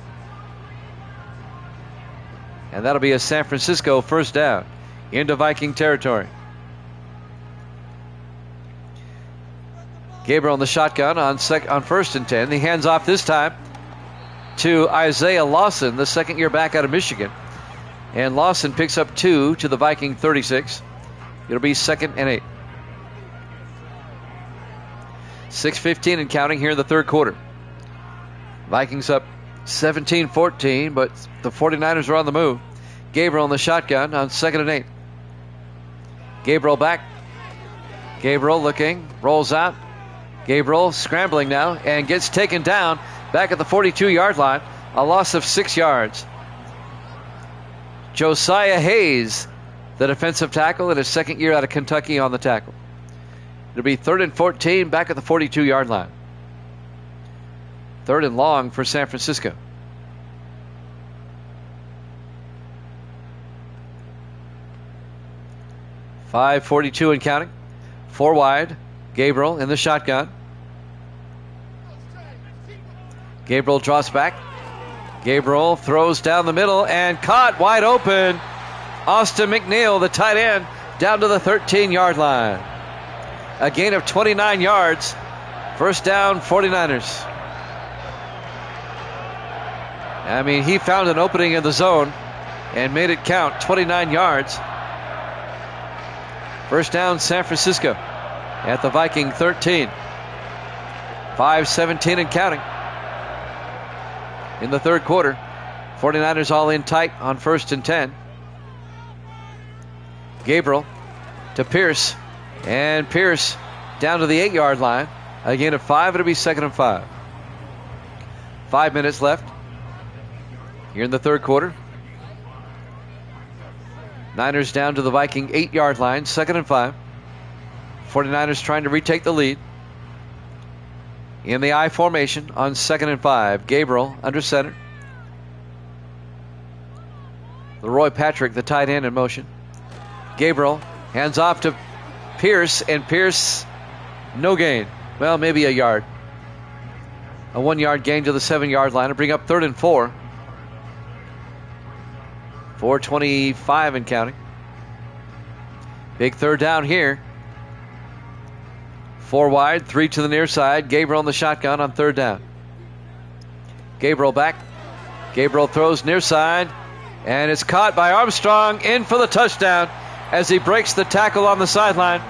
And that'll be a San Francisco first down into Viking territory. Gabriel in the shotgun on 1st and 10. He hands off this time to Isaiah Lawson, the 2nd year back out of Michigan. And Lawson picks up 2 to the Viking 36. It'll be 2nd and 8. 6:15 and counting here in the third quarter. Vikings up 17-14, but the 49ers are on the move. Gabriel in the shotgun on 2nd and 8. Gabriel back. Gabriel looking, rolls out. Gabriel scrambling now and gets taken down back at the 42-yard line. A loss of 6 yards. Josiah Hayes, the defensive tackle, in his 2nd year out of Kentucky on the tackle. It'll be 3rd and 14 back at the 42-yard line. 3rd and long for San Francisco. .5:42 and counting. 4 wide. Gabriel in the shotgun. Gabriel draws back. Gabriel throws down the middle and caught wide open. Austin McNeil, the tight end, down to the 13-yard line. A gain of 29 yards. First down, 49ers. I mean, he found an opening in the zone and made it count. 29 yards. First down, San Francisco at the Viking 13. 5:17 and counting in the third quarter. 49ers all in tight on 1st and 10. Gabriel to Pierce. And Pierce down to the 8-yard line. A gain of 5. It'll be 2nd and 5. 5 minutes left here in the third quarter. Niners down to the Viking 8-yard line. 2nd and 5. 49ers trying to retake the lead. In the I formation on 2nd and 5. Gabriel under center. Leroy Patrick, the tight end, in motion. Gabriel hands off to Pierce, and Pierce, no gain. Well, maybe a yard. A 1-yard gain to the 7-yard line to bring up 3rd and 4. 4:25 and counting. Big third down here. 4 wide, 3 to the near side. Gabriel in the shotgun on 3rd down. Gabriel back. Gabriel throws near side, and it's caught by Armstrong, in for the touchdown as he breaks the tackle on the sideline.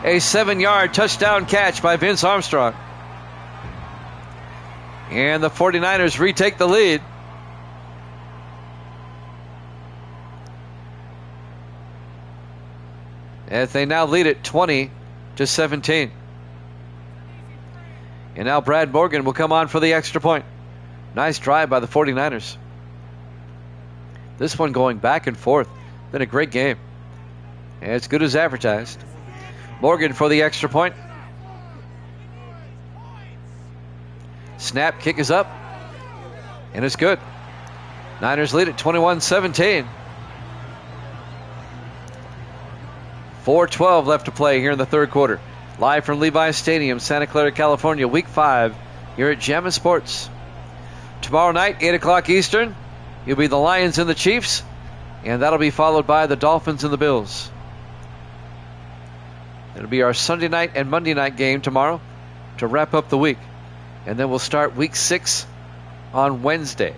A 7-yard touchdown catch by Vince Armstrong. And the 49ers retake the lead. As they now lead it 20-17. And now Brad Morgan will come on for the extra point. Nice drive by the 49ers. This one going back and forth. Been a great game. As good as advertised. Morgan for the extra point. Snap, kick is up. And it's good. Niners lead at 21-17. 4:12 left to play here in the third quarter. Live from Levi's Stadium, Santa Clara, California, Week 5 here at Jammin' Sports. Tomorrow night, 8 o'clock Eastern, it'll be the Lions and the Chiefs. And that'll be followed by the Dolphins and the Bills. It'll be our Sunday night and Monday night game tomorrow to wrap up the week. And then we'll start Week 6 on Wednesday.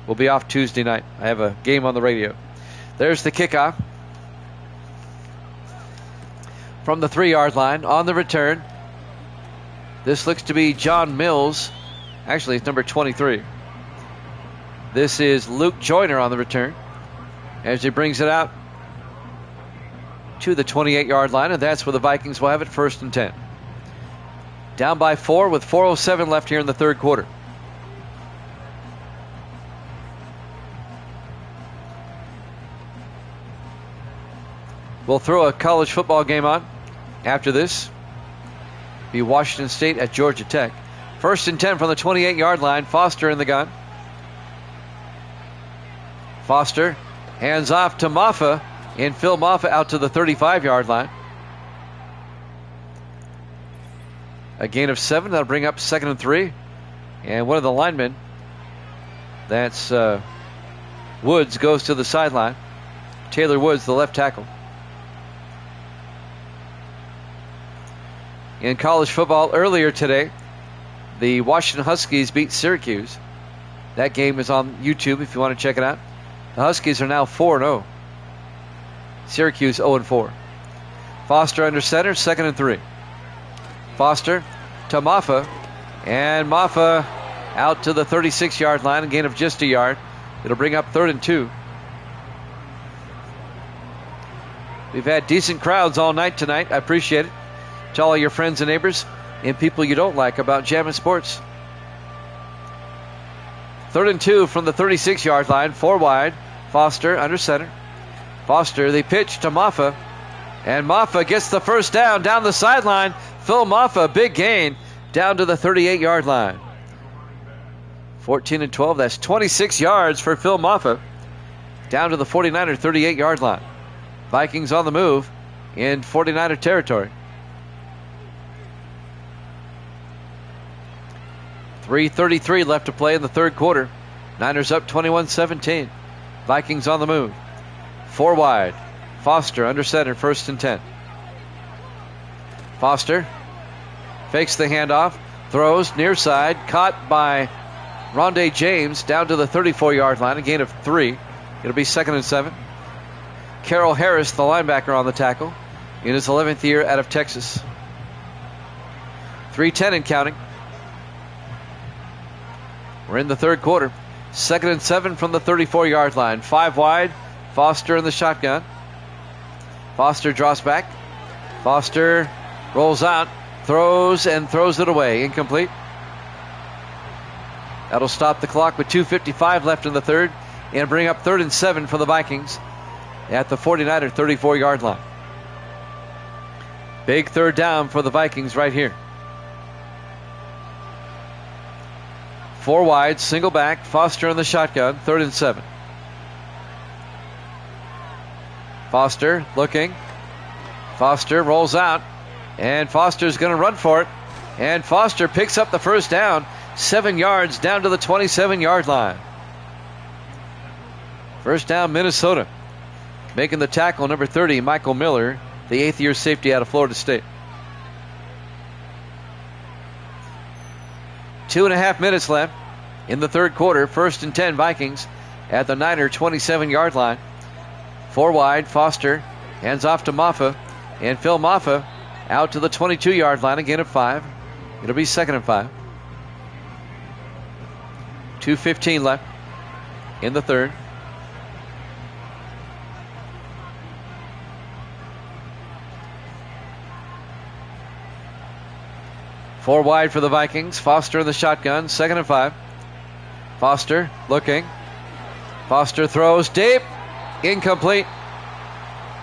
We'll be off Tuesday night. I have a game on the radio. There's the kickoff. From the 3-yard line on the return. This looks to be John Mills. Actually, it's number 23. This is Luke Joyner on the return, as he brings it out to the 28-yard line, and that's where the Vikings will have it 1st and 10. Down by 4 with 4:07 left here in the third quarter. We'll throw a college football game on after this. Be Washington State at Georgia Tech. 1st and 10 from the 28-yard line. Foster in the gun. Foster hands off to Maffa, and Phil Maffa out to the 35-yard line. A gain of 7. That'll bring up 2nd and 3. And one of the linemen, that's Woods, goes to the sideline. Taylor Woods, the left tackle. In college football earlier today, the Washington Huskies beat Syracuse. That game is on YouTube if you want to check it out. The Huskies are now 4-0. Syracuse 0-4. Foster under center, 2nd and 3. Foster to Maffa, and Maffa out to the 36-yard line, a gain of just a yard. It'll bring up 3rd and 2. We've had decent crowds all night tonight. I appreciate it. To all your friends and neighbors and people you don't like about Jammin' Sports. 3rd and 2 from the 36-yard line, 4 wide. Foster under center. Foster, the pitch to Maffa, and Maffa gets the first down the sideline. Phil Maffa, big gain down to the 38-yard line. 14 and 12, that's 26 yards for Phil Maffa down to the 49er 38-yard line. Vikings on the move in 49er territory. 3:33 left to play in the third quarter. Niners up 21-17. Vikings on the move. 4 wide. Foster under center, 1st and 10. Foster fakes the handoff, throws near side, caught by Rondé James down to the 34-yard line, a gain of 3. It'll be 2nd and 7. Carroll Harris, the linebacker, on the tackle in his 11th year out of Texas. 3:10 and counting. We're in the third quarter. 2nd and 7 from the 34-yard line. 5 wide. Foster in the shotgun. Foster draws back. Foster rolls out, throws it away. Incomplete. That'll stop the clock with 2:55 left in the third and bring up 3rd and 7 for the Vikings at the 49er 34-yard line. Big third down for the Vikings right here. 4 wide, single back, Foster in the shotgun, 3rd and 7. Foster looking. Foster rolls out, and Foster's going to run for it. And Foster picks up the first down, 7 yards down to the 27-yard line. First down, Minnesota. Making the tackle, number 30, Michael Miller, the 8th-year safety out of Florida State. 2.5 minutes left in the third quarter. 1st and 10 Vikings at the Niner 27-yard line. 4 wide, Foster hands off to Maffa, and Phil Maffa out to the 22-yard line, again at 5. It'll be 2nd and 5. 2:15 left in the third. Four wide for the Vikings. Foster in the shotgun. 2nd and 5. Foster looking. Foster throws deep. Incomplete.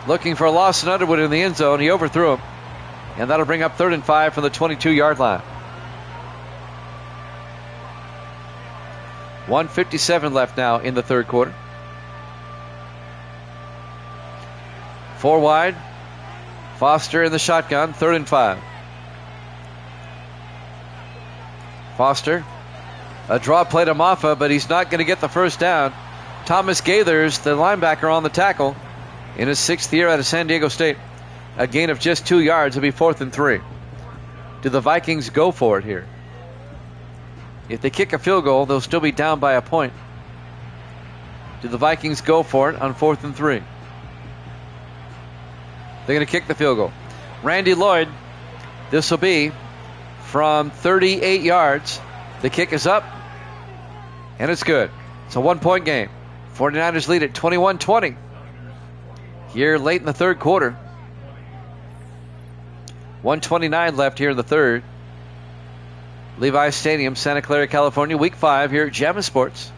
Looking for Lawson Underwood in the end zone. He overthrew him. And that'll bring up 3rd and 5 from the 22-yard line. 1:57 left now in the third quarter. 4 wide. Foster in the shotgun. 3rd and 5. Foster. A draw play to Maffa, but he's not going to get the first down. Thomas Gaithers, the linebacker, on the tackle in his 6th year out of San Diego State. A gain of just 2 yards. It'll be 4th and 3. Do the Vikings go for it here? If they kick a field goal, they'll still be down by a point. Do the Vikings go for it on 4th and 3? They're going to kick the field goal. Randy Lloyd, this will be from 38 yards. The kick is up, and it's good. It's a 1-point game. 49ers lead at 21-20 here late in the third quarter. 1:29 left here in the third. Levi Stadium, Santa Clara, California, Week 5 here at Jammin' Sports.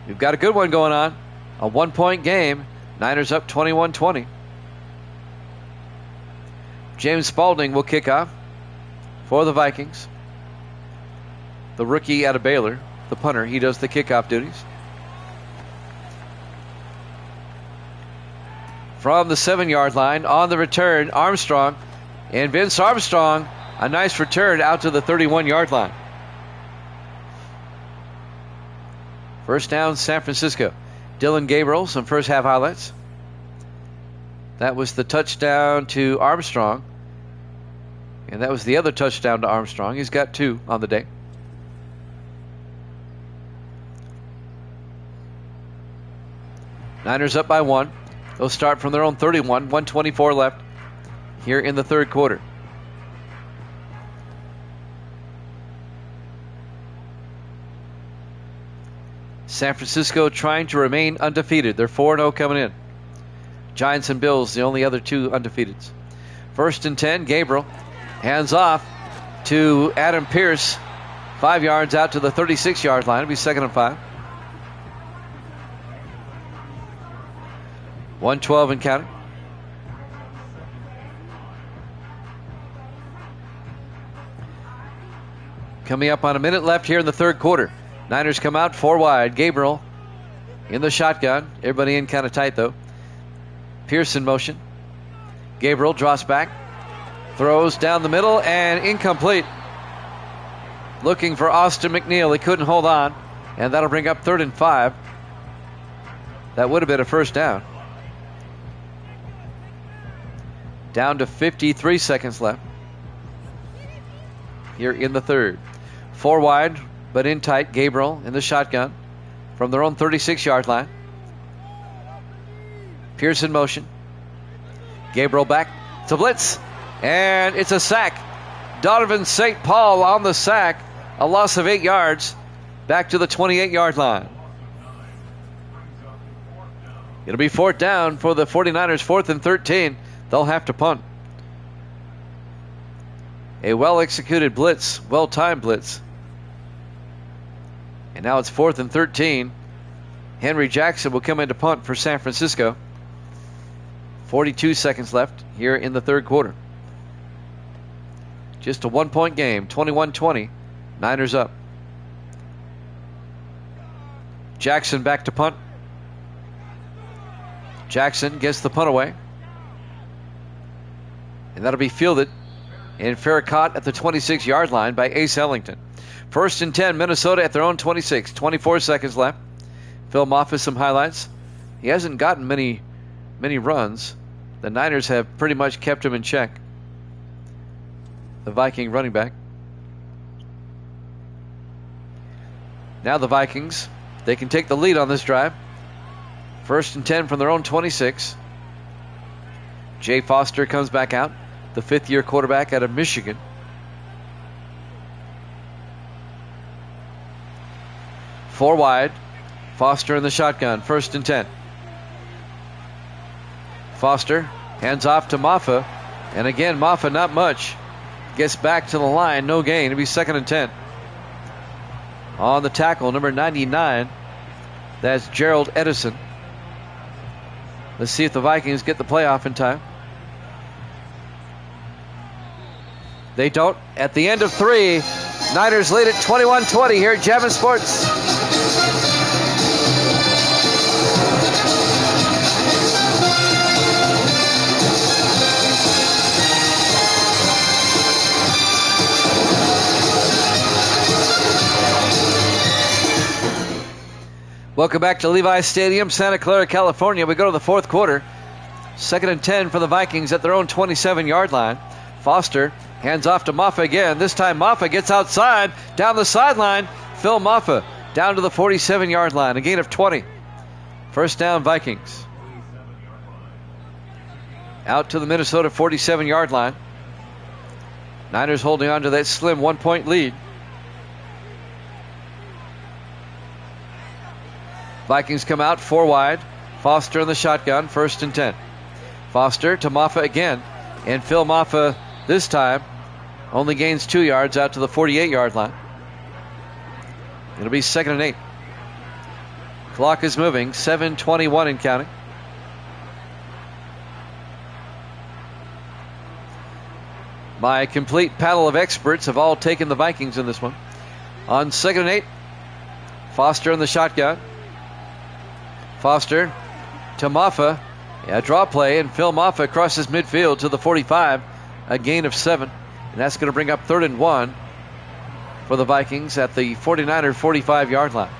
We've got a good one going on. A 1-point game. Niners up 21-20. James Spalding will kick off for the Vikings. The rookie out of Baylor, the punter, he does the kickoff duties. From the 7-yard line, on the return, Armstrong. And Vince Armstrong, a nice return out to the 31-yard line. First down, San Francisco. Dylan Gabriel, some first half highlights. That was the touchdown to Armstrong. And that was the other touchdown to Armstrong. He's got 2 on the day. Niners up by 1. They'll start from their own 31. 1:24 left here in the third quarter. San Francisco trying to remain undefeated. They're 4-0 coming in. Giants and Bills, the only other 2 undefeateds. First and 10, Gabriel hands off to Adam Pierce. 5 yards out to the 36-yard line. It'll be 2nd and 5. 1:12 and counting. Coming up on a minute left here in the third quarter. Niners come out 4 wide. Gabriel in the shotgun. Everybody in kind of tight though. Pierce in motion. Gabriel draws back. Throws down the middle and incomplete. Looking for Austin McNeil. He couldn't hold on. And that'll bring up 3rd and 5. That would have been a first down. Down to 53 seconds left here in the third. 4 wide, but in tight. Gabriel in the shotgun from their own 36-yard line. Pierce in motion. Gabriel back to blitz, and it's a sack. Donovan St. Paul on the sack. A loss of 8 yards. Back to the 28-yard line. It'll be 4th down for the 49ers, 4th and 13. They'll have to punt. A well-executed blitz, well-timed blitz. And now it's 4th and 13. Henry Jackson will come in to punt for San Francisco. 42 seconds left here in the third quarter. Just a 1-point game, 21-20. Niners up. Jackson back to punt. Jackson gets the punt away. And that'll be fielded and fair caught at the 26-yard line by Ace Ellington. 1st and 10, Minnesota at their own 26. 24 seconds left. Phil Moffitt, some highlights. He hasn't gotten many runs. The Niners have pretty much kept him in check. The Viking running back. Now the Vikings, they can take the lead on this drive. 1st and 10 from their own 26. Jay Foster comes back out, the 5th-year quarterback out of Michigan. Four wide. Foster in the shotgun. 1st and 10. Foster hands off to Maffa. And again, Maffa not much. Gets back to the line. No gain. It'll be 2nd and 10. On the tackle, number 99. That's Gerald Edison. Let's see if the Vikings get the playoff in time. They don't. At the end of 3, Niners lead at 21-20 here at Jammin' Sports. Welcome back to Levi Stadium, Santa Clara, California. We go to the fourth quarter. 2nd and 10 for the Vikings at their own 27-yard line. Foster hands off to Maffa again. This time Maffa gets outside, down the sideline. Phil Maffa down to the 47-yard line. A gain of 20. First down, Vikings. Out to the Minnesota 47-yard line. Niners holding on to that slim 1-point lead. Vikings come out 4 wide. Foster in the shotgun. 1st and 10. Foster to Maffa again. And Phil Maffa this time Only gains 2 yards out to the 48-yard line. It'll be 2nd and 8. Clock is moving, 7:21 and counting. My complete panel of experts have all taken the Vikings in this one. On 2nd and 8, Foster in the shotgun. Foster to Maffa. Yeah, draw play, and Phil Maffa crosses midfield to the 45, a gain of 7. And that's going to bring up 3rd and 1 for the Vikings at the 49er 45-yard line.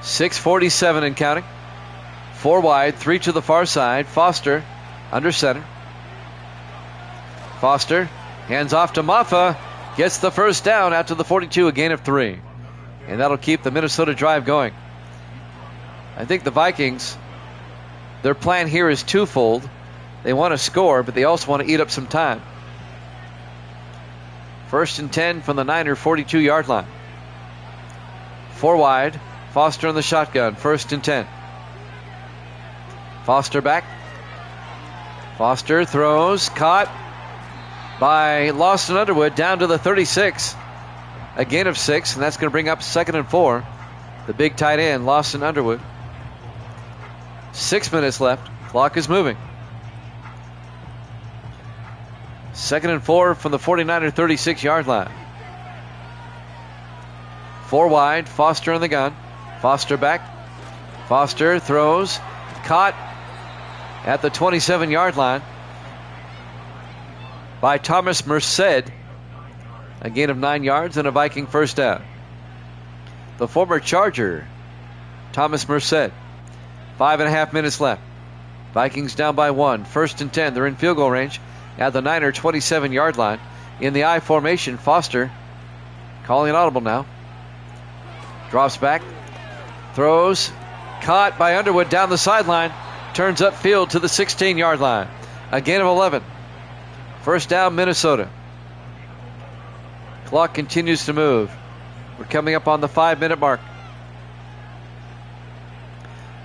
.647 and counting. 4 wide, 3 to the far side. Foster under center. Foster hands off to Maffa. Gets the first down out to the 42, a gain of 3. And that'll keep the Minnesota drive going. I think the Vikings, their plan here is twofold. They want to score, but they also want to eat up some time. 1st and 10 from the Niner 42-yard line. 4 wide. Foster in the shotgun. 1st and 10. Foster back. Foster throws. Caught by Lawson Underwood down to the 36. A gain of 6, and that's going to bring up 2nd and 4. The big tight end, Lawson Underwood. 6 minutes left. Clock is moving. 2nd and 4 from the 49er 36-yard line. 4 wide. Foster in the gun. Foster back. Foster throws. Caught at the 27-yard line by Thomas Merced. A gain of 9 yards and a Viking first down. The former Charger, Thomas Merced. 5.5 minutes left. Vikings down by 1. 1st and 10. They're in field goal range at the Niner 27-yard line. In the I formation, Foster calling an audible now. Drops back. Throws. Caught by Underwood down the sideline. Turns upfield to the 16-yard line. A gain of 11. First down, Minnesota. Clock continues to move. We're coming up on the 5-minute mark.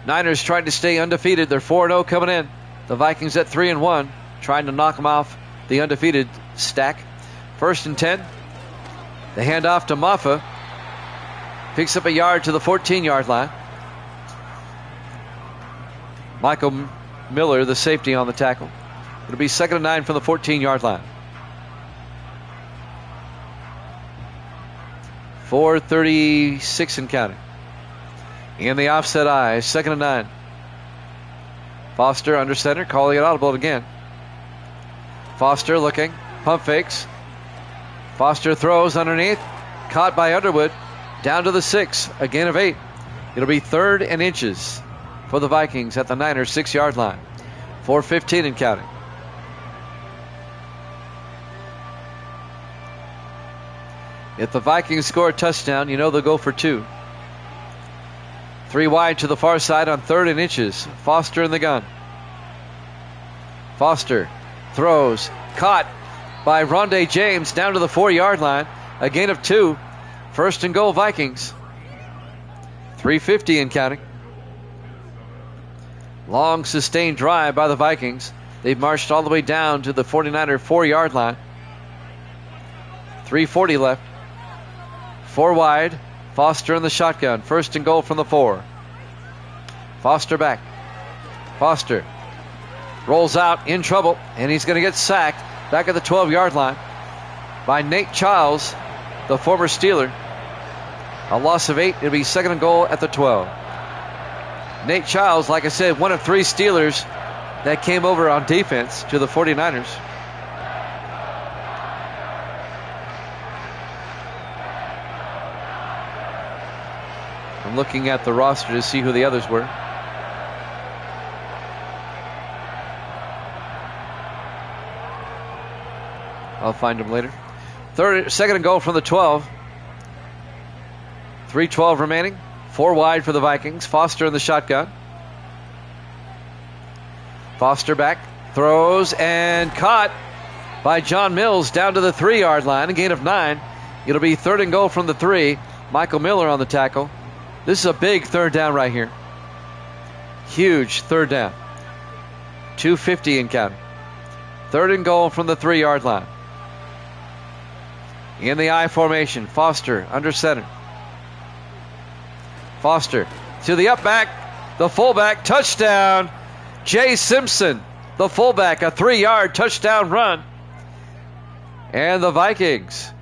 Niners trying to stay undefeated. They're 4-0 coming in. The Vikings at 3-1, trying to knock them off the undefeated stack. 1st and 10. The handoff to Maffa. Picks up a yard to the 14-yard line. Michael Miller, the safety, on the tackle. It'll be 2nd and 9 from the 14-yard line. 4:36 and counting. In the offset eye, 2nd and 9. Foster under center, calling it audible again. Foster looking, pump fakes. Foster throws underneath, caught by Underwood, down to the 6, a gain of 8. It'll be 3rd and inches for the Vikings at the Niners 6-yard line. 4:15 and counting. If the Vikings score a touchdown, you know they'll go for 2. 3 wide to the far side on 3rd and inches. Foster in the gun. Foster throws. Caught by Rondé James down to the 4-yard line. A gain of 2. 1st and goal, Vikings. 3:50 and counting. Long sustained drive by the Vikings. They've marched all the way down to the 49er 4-yard line. 3:40 left. 4 wide. Foster in the shotgun. 1st and goal from the 4. Foster back. Foster rolls out in trouble, and he's going to get sacked back at the 12-yard line by Nate Childs, the former Steeler. A loss of 8. It'll be 2nd and goal at the 12. Nate Childs, like I said, one of 3 Steelers that came over on defense to the 49ers. I'm looking at the roster to see who the others were. I'll find them later. 2nd and goal from the 12. 3:12 remaining. 4 wide for the Vikings. Foster in the shotgun. Foster back. Throws and caught by John Mills down to the 3-yard line. A gain of 9. It'll be 3rd and goal from the 3. Michael Miller on the tackle. This is a big 3rd down right here. Huge third down. 2:50 in counting. Third and goal from the 3-yard line. In the I formation, Foster under center. Foster to the up back, the fullback, touchdown. Jay Simpson, the fullback, a 3-yard touchdown run. And the Vikings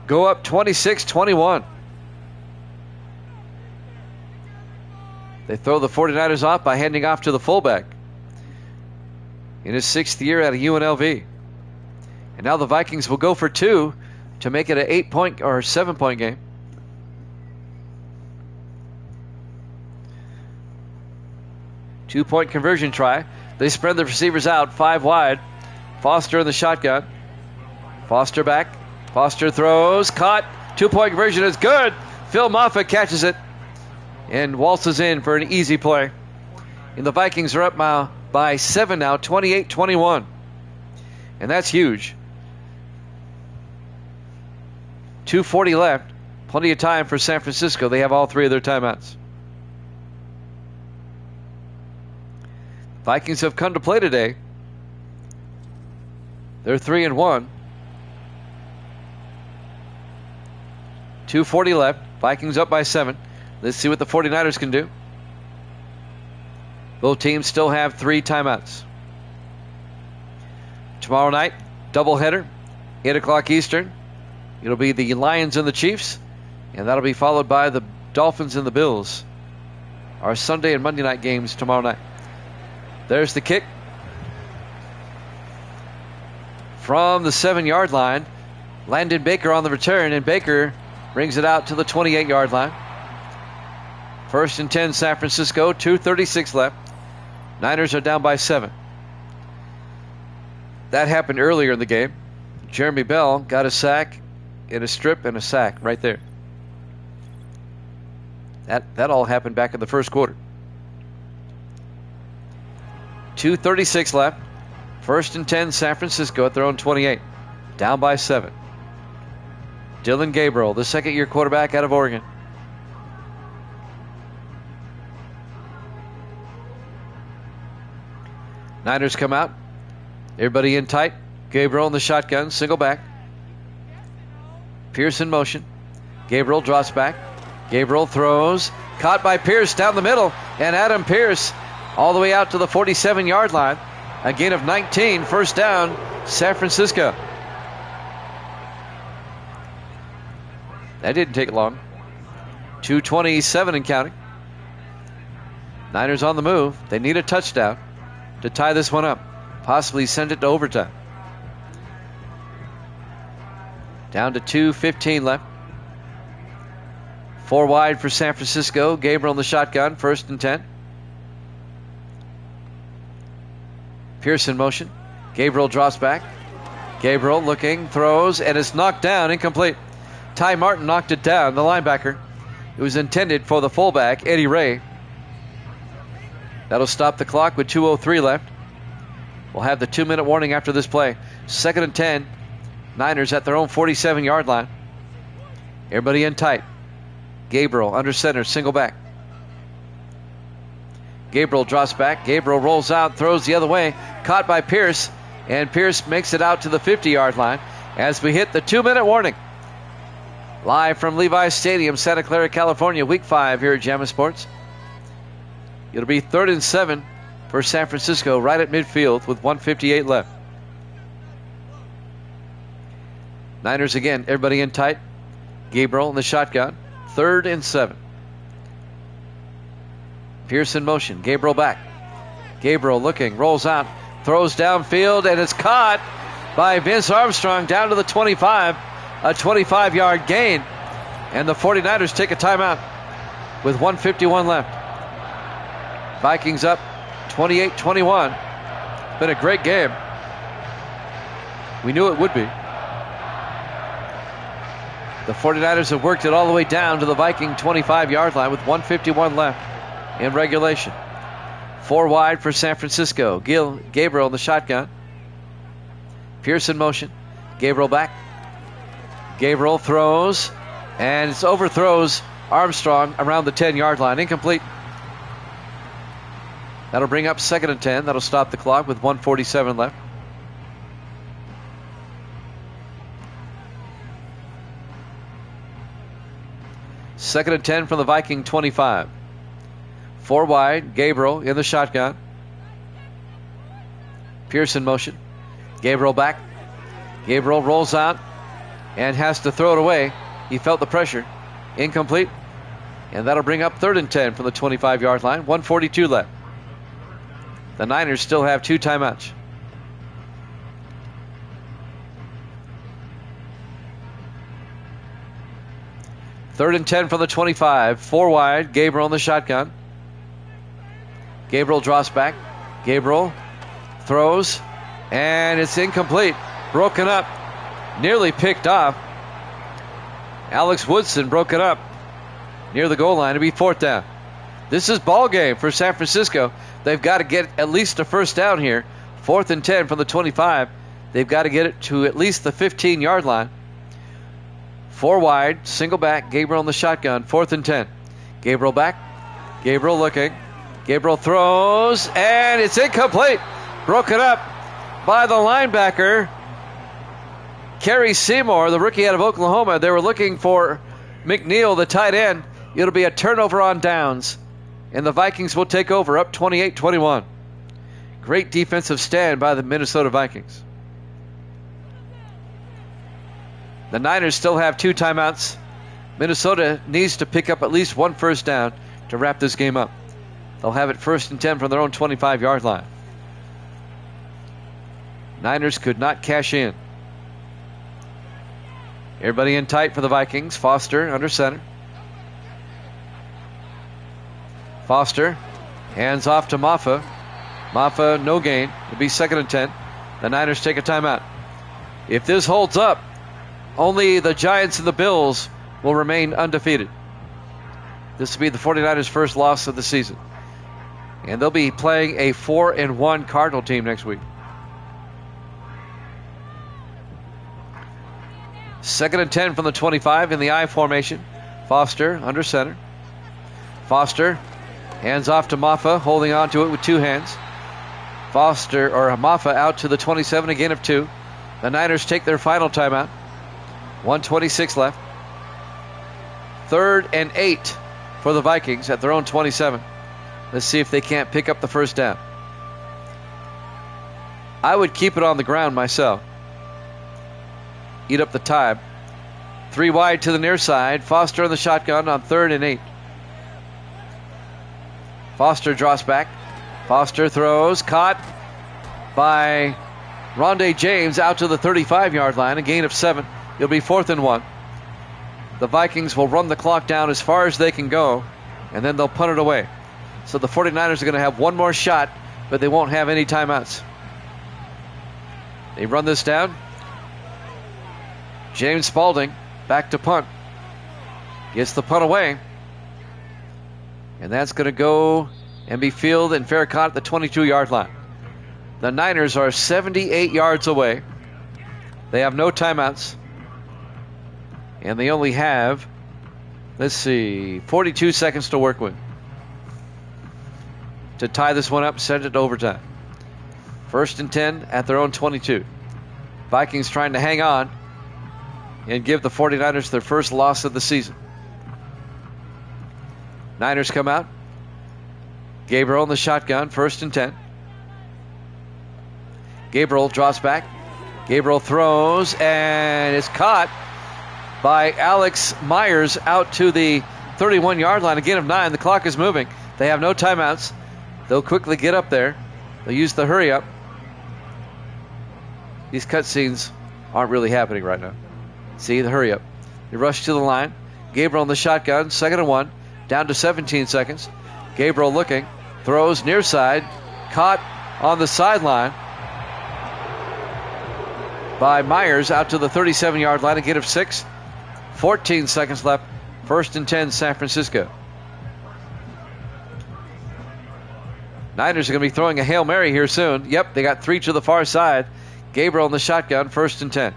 go up 26-21. They throw the 49ers off by handing off to the fullback in his 6th year at UNLV. And now the Vikings will go for 2 to make it an 8-point or 7-point game. Two-point conversion try. They spread the receivers out 5 wide. Foster in the shotgun. Foster back. Foster throws. Caught. 2-point conversion is good. Phil Moffitt catches it and waltzes in for an easy play. And the Vikings are up by 7 now, 28-21. And that's huge. 2:40 left. Plenty of time for San Francisco. They have all 3 of their timeouts. Vikings have come to play today. They're 3-1. 2:40 left. Vikings up by 7. Let's see what the 49ers can do. Both teams still have 3 timeouts. Tomorrow night, doubleheader, 8 o'clock Eastern. It'll be the Lions and the Chiefs, and that'll be followed by the Dolphins and the Bills. Our Sunday and Monday night games tomorrow night. There's the kick from the 7-yard line. Landon Baker on the return, and Baker brings it out to the 28-yard line. 1st and 10 San Francisco, 2:36 left. Niners are down by 7. That happened earlier in the game. Jeremy Bell got a sack and a strip and a sack right there. That all happened back in the first quarter. 2:36 left. 1st and 10 San Francisco at their own 28. Down by 7. Dylan Gabriel, the 2nd-year quarterback out of Oregon. Niners come out. Everybody in tight. Gabriel in the shotgun, single back. Pierce in motion. Gabriel drops back. Gabriel throws. Caught by Pierce down the middle. And Adam Pierce all the way out to the 47-yard line. A gain of 19. First down, San Francisco. That didn't take long. 2:27 and counting. Niners on the move. They need a touchdown to tie this one up. Possibly send it to overtime. Down to 2:15 left. 4 wide for San Francisco. Gabriel in the shotgun. 1st and 10. Pierce in motion. Gabriel drops back. Gabriel looking, throws, and it's knocked down, incomplete. Ty Martin knocked it down, the linebacker. It was intended for the fullback, Eddie Ray. That'll stop the clock with 2:03 left. We'll have the 2-minute warning after this play. 2nd and 10. Niners at their own 47-yard line. Everybody in tight. Gabriel under center, single back. Gabriel drops back. Gabriel rolls out, throws the other way. Caught by Pierce. And Pierce makes it out to the 50-yard line as we hit the 2-minute warning. Live from Levi's Stadium, Santa Clara, California, Week 5 here at Jamma Sports. It'll be 3rd and 7 for San Francisco right at midfield with 1:58 left. Niners again, everybody in tight. Gabriel in the shotgun. 3rd and 7. Pierce in motion. Gabriel back. Gabriel looking, rolls out, throws downfield, and it's caught by Vince Armstrong down to the 25. A 25-yard gain. And the 49ers take a timeout with 1:51 left. Vikings up 28-21. It's been a great game. We knew it would be. The 49ers have worked it all the way down to the Viking 25-yard line with 1:51 left in regulation. 4 wide for San Francisco. Gabriel in the shotgun. Pierce in motion. Gabriel back. Gabriel throws, and it's overthrows Armstrong around the 10-yard line. Incomplete. That'll bring up 2nd and 10. That'll stop the clock with 1:47 left. Second and 10 from the Viking 25. 4 wide. Gabriel in the shotgun. Pearson motion. Gabriel back. Gabriel rolls out and has to throw it away. He felt the pressure. Incomplete. And that'll bring up 3rd and 10 from the 25-yard line. 1:42 left. The Niners still have 2 timeouts. Third and 10 from the 25. 4 wide. Gabriel in the shotgun. Gabriel drops back. Gabriel throws. And it's incomplete. Broken up. Nearly picked off. Alex Woodson broke it up near the goal line. It'll be 4th down. This is ball game for San Francisco. They've got to get at least a first down here. 4th and 10 from the 25. They've got to get it to at least the 15-yard line. 4 wide, single back, Gabriel in the shotgun, 4th and 10. Gabriel back, Gabriel looking. Gabriel throws, and it's incomplete. Broken up by the linebacker, Kerry Seymour, the rookie out of Oklahoma. They were looking for McNeil, the tight end. It'll be a turnover on downs, and the Vikings will take over, up 28-21. Great defensive stand by the Minnesota Vikings. The Niners still have 2 timeouts. Minnesota needs to pick up at least 1 first down to wrap this game up. They'll have it 1st and 10 from their own 25-yard line. Niners could not cash in. Everybody in tight for the Vikings. Foster under center. Foster hands off to Maffa. Maffa no gain. It'll be 2nd and 10. The Niners take a timeout. If this holds up, only the Giants and the Bills will remain undefeated. This will be the 49ers' first loss of the season. And they'll be playing a 4-1 Cardinal team next week. 2nd and 10 from the 25 in the I formation. Foster under center. Foster hands off to Maffa, holding on to it with 2 hands. Maffa out to the 27, a gain of 2. The Niners take their final timeout. 1:26 left. 3rd and 8 for the Vikings at their own 27. Let's see if they can't pick up the first down. I would keep it on the ground myself. Eat up the time. 3 wide to the near side. Foster on the shotgun on 3rd and 8. Foster drops back. Foster throws. Caught by Rondé James out to the 35-yard line. A gain of 7. It'll be 4th and 1. The Vikings will run the clock down as far as they can go, and then they'll punt it away. So the 49ers are going to have 1 more shot, but they won't have any timeouts. They run this down. James Spalding back to punt. Gets the punt away. And that's going to go and be fielded and fair caught at the 22-yard line. The Niners are 78 yards away. They have no timeouts. And they only have, 42 seconds to work with to tie this one up, send it to overtime. 1st and 10 at their own 22. Vikings trying to hang on and give the 49ers their first loss of the season. Niners come out. Gabriel in the shotgun, 1st and 10. Gabriel drops back. Gabriel throws, and it's caught by Alex Myers out to the 31-yard line. A gain of 9. The clock is moving. They have no timeouts. They'll quickly get up there. They'll use the hurry up. These cutscenes aren't really happening right now. See the hurry up. They rush to the line. Gabriel in the shotgun, 2nd and 1. Down to 17 seconds. Gabriel looking. Throws near side. Caught on the sideline by Myers out to the 37-yard line. A gain of 6. 14 seconds left. 1st and 10, San Francisco. Niners are going to be throwing a Hail Mary here soon. Yep, they got 3 to the far side. Gabriel in the shotgun, 1st and 10.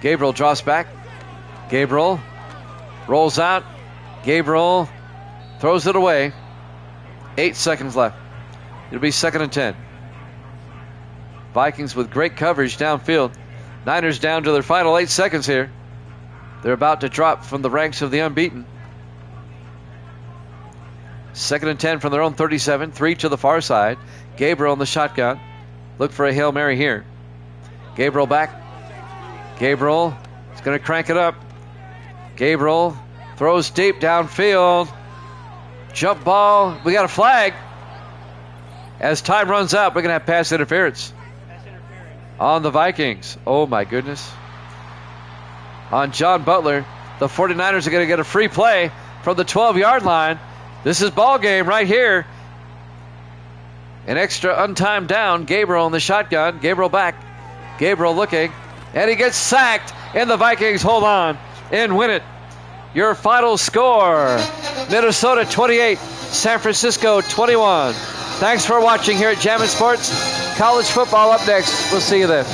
Gabriel drops back. Gabriel rolls out. Gabriel throws it away. 8 seconds left. It'll be 2nd and 10. Vikings with great coverage downfield. Niners down to their final 8 seconds here. They're about to drop from the ranks of the unbeaten. 2nd and 10 from their own 37. 3 to the far side. Gabriel in the shotgun. Look for a Hail Mary here. Gabriel back. Gabriel is going to crank it up. Gabriel throws deep downfield. Jump ball. We got a flag. As time runs out, we're going to have pass interference on the Vikings. Oh, my goodness. On John Butler. The 49ers are going to get a free play from the 12-yard line. This is ball game right here. An extra untimed down. Gabriel in the shotgun. Gabriel back. Gabriel looking. And he gets sacked. And the Vikings hold on and win it. Your final score, Minnesota 28, San Francisco 21. Thanks for watching here at Jammin' Sports. College football up next. We'll see you then.